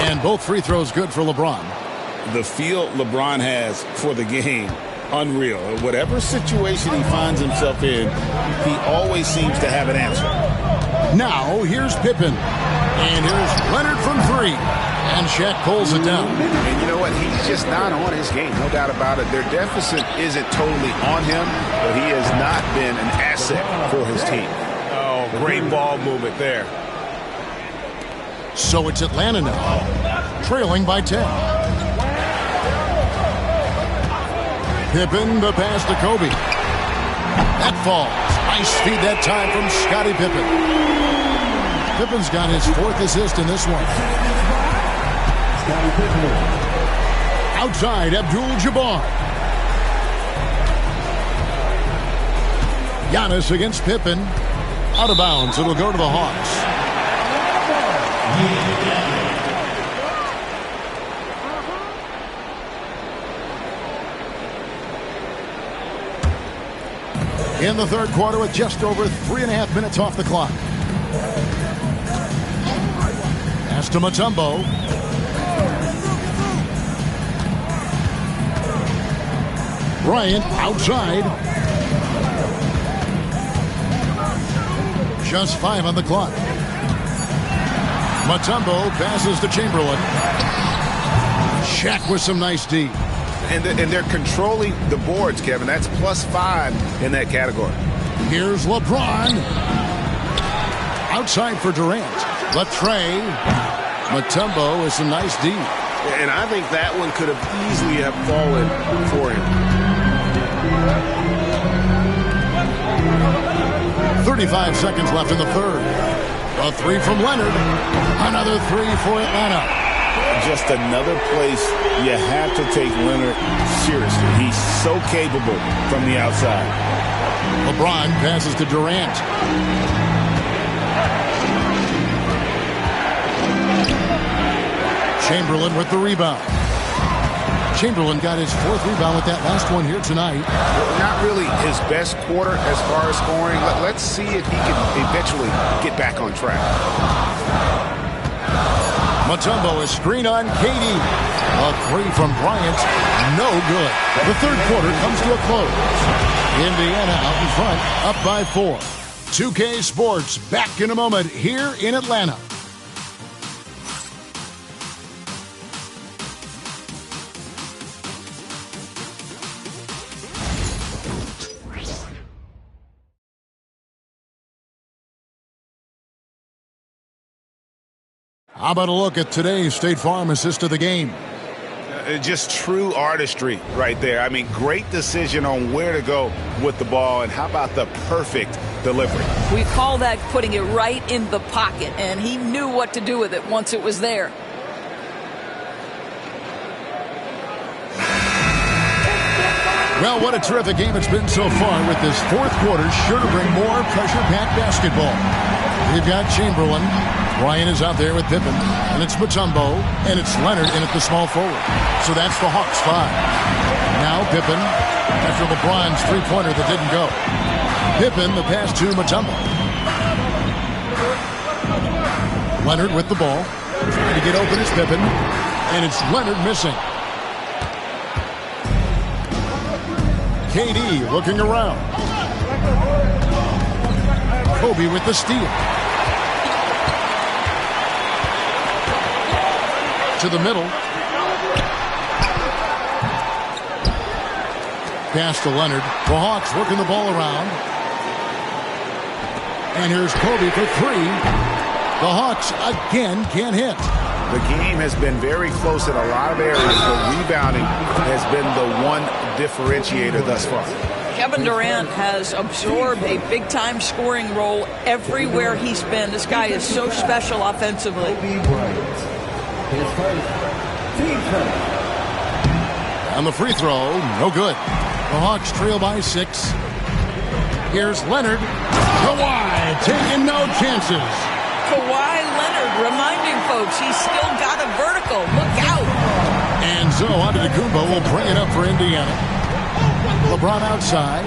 And both free throws good for LeBron. The feel LeBron has for the game, unreal. Whatever situation he finds himself in, he always seems to have an answer. Now, here's Pippen. And here's Leonard from 3. And Shaq pulls it down. And you know what? He's just not on his game, no doubt about it. Their deficit isn't totally on him, but he has not been an asset for his team. Oh, great ball movement there. So it's Atlanta now, trailing by 10. Pippen, the pass to Kobe. That falls. Nice feed that time from Scottie Pippen. Pippen's got his 4th assist in this one. Outside, Abdul-Jabbar. Giannis against Pippen. Out of bounds. It'll go to the Hawks. In the third quarter with just over 3.5 minutes off the clock. Pass to Mutombo. Bryant outside. Just 5 on the clock. Mutombo passes to Chamberlain. Shaq with some nice D. And they're controlling the boards, Kevin. That's +5 in that category. Here's LeBron. Outside for Durant. Latrey. Mutombo with some nice D. And I think that one could have easily have fallen for him. 35 seconds left in the third. A 3 from Leonard. Another 3 for Atlanta. Just another place you have to take Leonard seriously. He's so capable from the outside. LeBron passes to Durant. Chamberlain with the rebound. Chamberlain got his 4th rebound with that last one here tonight. Not really his best quarter as far as scoring. Let's see if he can eventually get back on track. Mutombo is screen on KD. A 3 from Bryant. No good. The third quarter comes to a close. Indiana out in front, up by 4. 2K Sports back in a moment here in Atlanta. How about a look at today's State Farm assist of the game? Just true artistry right there. I mean, great decision on where to go with the ball, and how about the perfect delivery? We call that putting it right in the pocket, and he knew what to do with it once it was there. Well, what a terrific game it's been so far, with this fourth quarter sure to bring more pressure-packed basketball. We've got Chamberlain. Ryan is out there with Pippen, and it's Mutombo, and it's Leonard in at the small forward. So that's the Hawks 5. Now Pippen, after LeBron's three-pointer that didn't go. Pippen, the pass to Mutombo. Leonard with the ball, trying to get open is Pippen, and it's Leonard missing. KD looking around. Kobe with the steal. To the middle. Pass to Leonard. The Hawks working the ball around. And here's Kobe for three. The Hawks again can't hit. The game has been very close in a lot of areas, but rebounding has been the one differentiator thus far. Kevin Durant has absorbed a big-time scoring role everywhere he's been. This guy is so special offensively. On the free throw, no good. The Hawks trail by 6. Here's Leonard. Kawhi taking no chances. Kawhi Leonard reminding folks he's still got a vertical. Look out. And so Antetokounmpo will bring it up for Indiana. LeBron outside.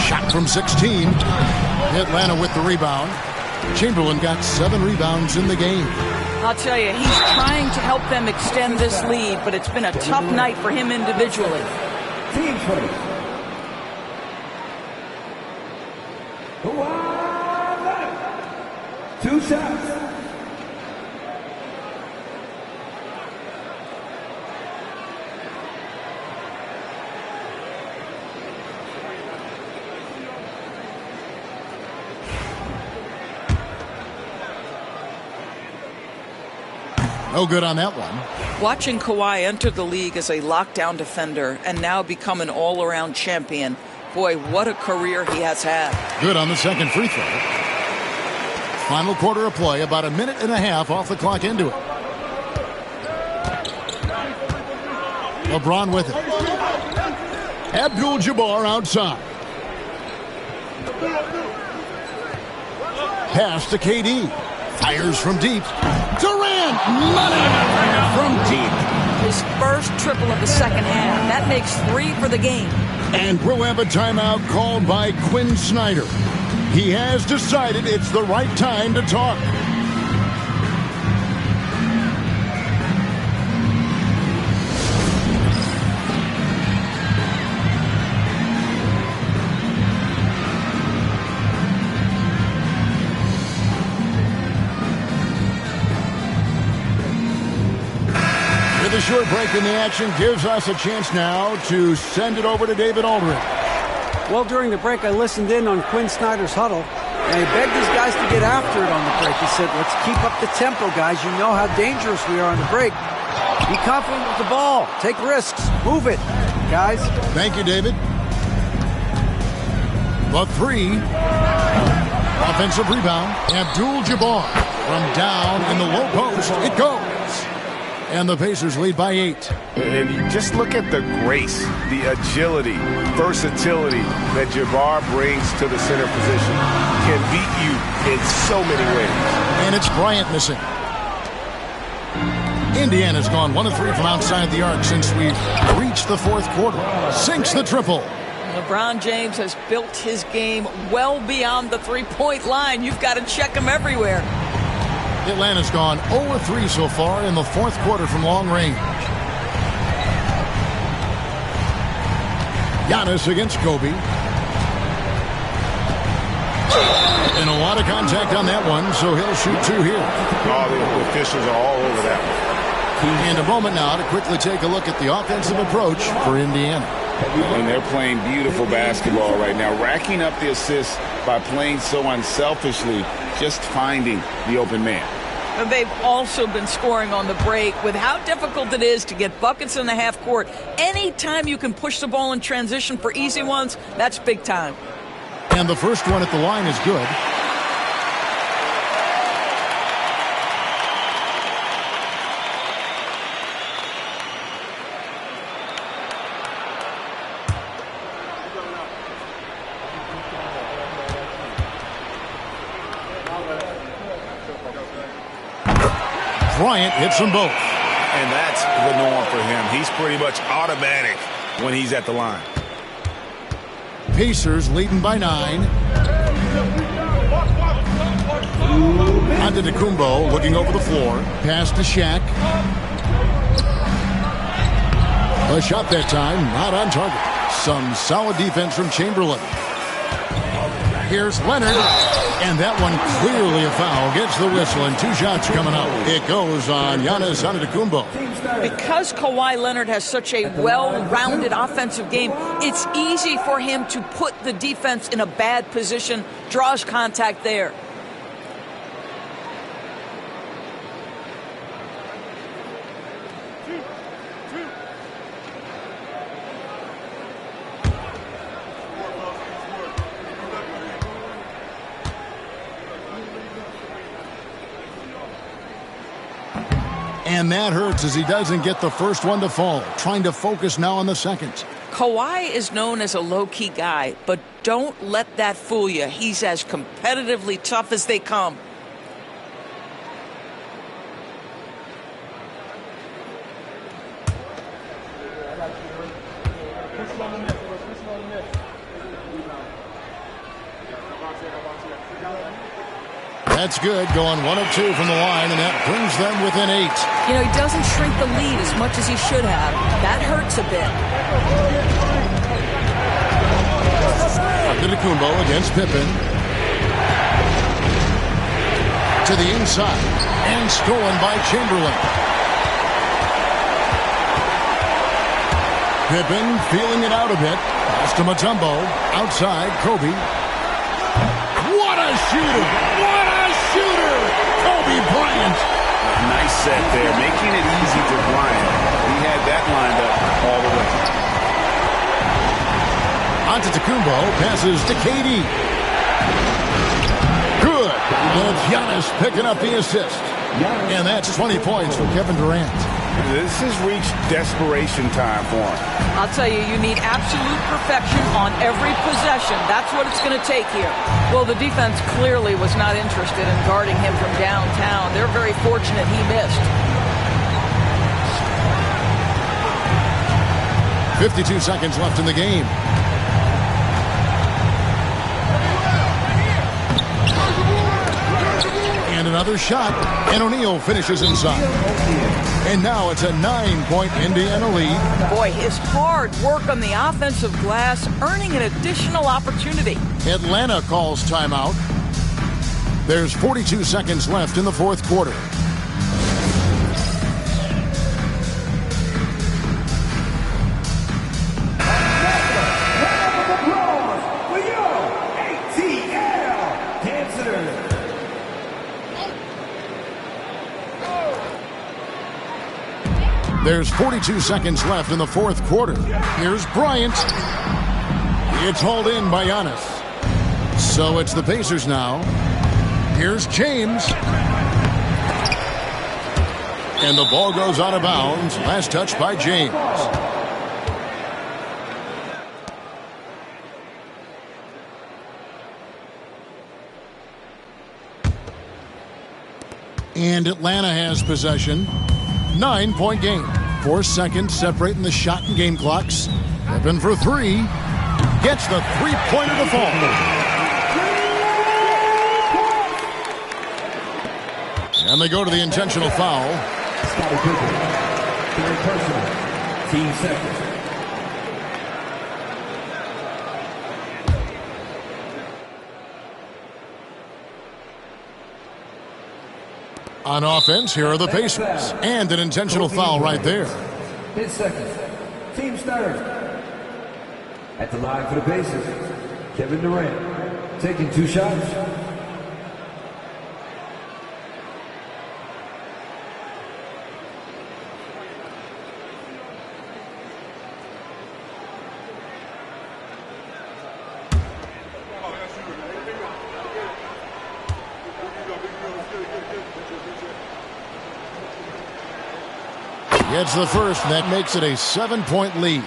Shot from 16. Atlanta with the rebound. Chamberlain got 7 rebounds in the game. I'll tell you, he's trying to help them extend this lead, but it's been a tough night for him individually. Team first. 2 shots. No good on that one. Watching Kawhi enter the league as a lockdown defender and now become an all-around champion, boy, what a career he has had. Good on the second free throw. Final quarter of play, about a minute and a half off the clock into it. LeBron with it. Abdul-Jabbar outside. Pass to KD. Fires from deep. Durant, money from deep. His first triple of the second half. That makes 3 for the game. And we'll have a timeout called by Quinn Snyder. He has decided it's the right time to talk. The short break in the action gives us a chance now to send it over to David Aldridge. Well, during the break, I listened in on Quinn Snyder's huddle, and he begged his guys to get after it on the break. He said, let's keep up the tempo, guys. You know how dangerous we are on the break. Be confident with the ball. Take risks. Move it, guys. Thank you, David. The 3. Offensive rebound. Abdul-Jabbar from down in the low post. It goes. And the Pacers lead by 8. And you just look at the grace, the agility, versatility that Jabbar brings to the center position. Can beat you in so many ways. And it's Bryant missing. Indiana's gone 1 of 3 from outside the arc since we've reached the fourth quarter. Sinks the triple. LeBron James has built his game well beyond the three-point line. You've got to check him everywhere. Atlanta's gone 0 of 3 so far in the fourth quarter from long range. Giannis against Kobe. And a lot of contact on that one, so he'll shoot 2 here. Oh, the officials are all over that one. And a moment now to quickly take a look at the offensive approach for Indiana. And they're playing beautiful basketball right now, racking up the assists by playing so unselfishly, just finding the open man. And they've also been scoring on the break with how difficult it is to get buckets in the half court. Anytime you can push the ball in transition for easy ones, that's big time. And the first one at the line is good. Bryant hits them both. And that's the norm for him. He's pretty much automatic when he's at the line. Pacers leading by 9. Antetokounmpo looking over the floor. Pass to Shaq. A shot that time, not on target. Some solid defense from Chamberlain. Here's Leonard. And that one clearly a foul. Gets the whistle, and 2 shots coming up. It goes on Giannis Antetokounmpo. Because Kawhi Leonard has such a well-rounded offensive game, it's easy for him to put the defense in a bad position, draws contact there. And that hurts as he doesn't get the first one to fall. Trying to focus now on the second. Kawhi is known as a low-key guy, but don't let that fool you. He's as competitively tough as they come. That's good, going 1 of 2 from the line, and that brings them within 8. You know, he doesn't shrink the lead as much as he should have. That hurts a bit. Antetokounmpo against Pippen. To the inside, and stolen by Chamberlain. Pippen feeling it out a bit. Pass to Mutombo. Outside, Kobe. What a shooter! What a shooter! Kobe Bryant. Nice set there, making it easy for Bryant. He had that lined up all the way. Antetokounmpo passes to KD. Good. And it's Giannis picking up the assist. And that's 20 points for Kevin Durant. This has reached desperation time for him. I'll tell you, you need absolute perfection on every possession. That's what it's going to take here. Well, the defense clearly was not interested in guarding him from downtown. They're very fortunate he missed. 52 seconds left in the game. And another shot, and O'Neal finishes inside. And now it's a 9-point Indiana lead. Boy, his hard work on the offensive glass earning an additional opportunity. Atlanta calls timeout. There's 42 seconds left in the fourth quarter. There's 42 seconds left in the fourth quarter. Here's Bryant. It's hauled in by Giannis. So it's the Pacers now. Here's James. And the ball goes out of bounds. Last touch by James. And Atlanta has possession. 9-point game. 4 seconds separating the shot and game clocks. Pippen for 3. Gets the three-pointer to fall. And they go to the intentional foul. Scottie Pippen. Third personal. Team second. On offense, here are the Pacers. And an intentional foul right there. 10 seconds. Team starter. At the line for the Pacers, Kevin Durant. Taking 2 shots. Gets the first, and that makes it a 7-point lead.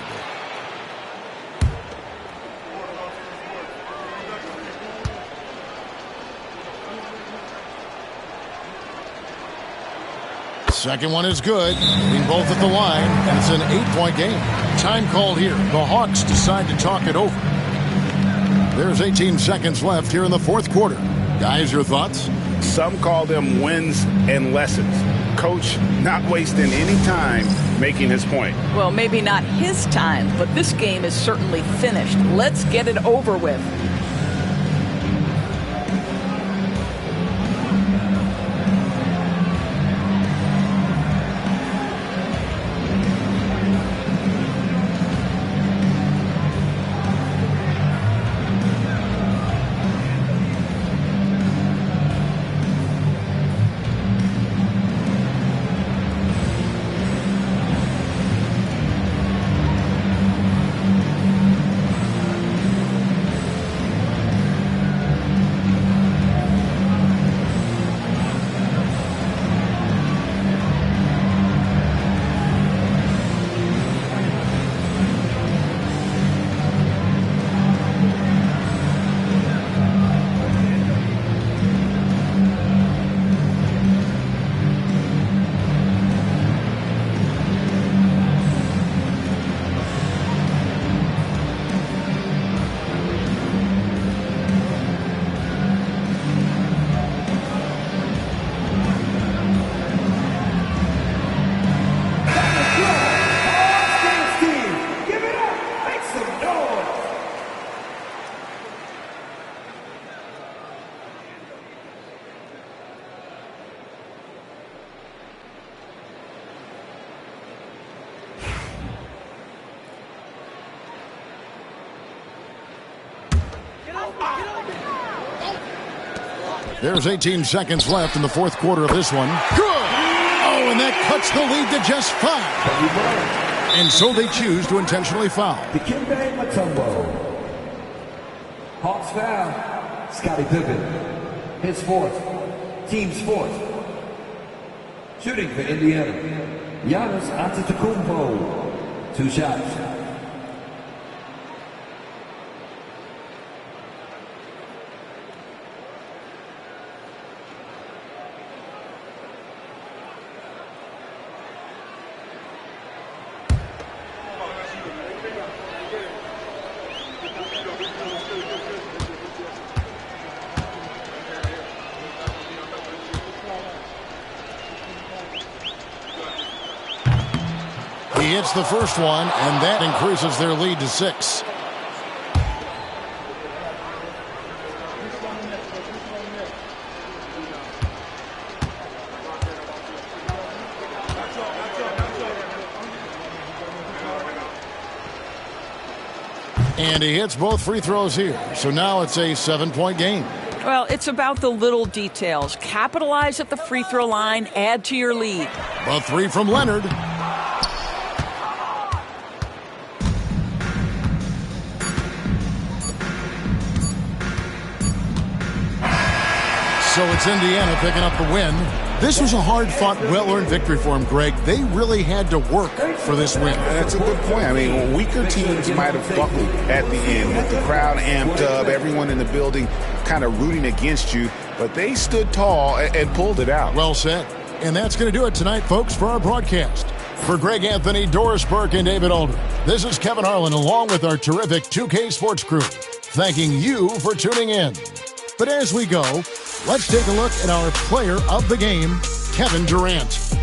Second one is good. Hitting both at the line, and it's an 8-point game. Time called here. The Hawks decide to talk it over. There's 18 seconds left here in the fourth quarter. Guys, your thoughts? Some call them wins and lessons. Coach not wasting any time making his point. Well, maybe not his time, but this game is certainly finished. Let's get it over with. There's 18 seconds left in the fourth quarter of this one. Good! Oh, and that cuts the lead to just 5. And so they choose to intentionally foul. Dikembe Mutombo. Hawks foul. Scottie Pippen. His fourth. Team's fourth. Shooting for Indiana. Giannis Antetokounmpo. 2 shots. He hits the first one, and that increases their lead to 6. And he hits both free throws here. So now it's a 7-point game. Well, it's about the little details. Capitalize at the free throw line, add to your lead. A 3 from Leonard. So it's Indiana picking up the win. This was a hard-fought, well-earned victory for him, Greg. They really had to work for this win. That's a good point. I mean, weaker teams might have buckled at the end with the crowd amped up, everyone in the building kind of rooting against you, but they stood tall and pulled it out. Well said. And that's going to do it tonight, folks, for our broadcast. For Greg Anthony, Doris Burke, and David Aldrin, this is Kevin Harlan along with our terrific 2K Sports crew, thanking you for tuning in. But as we go, let's take a look at our player of the game, Kevin Durant.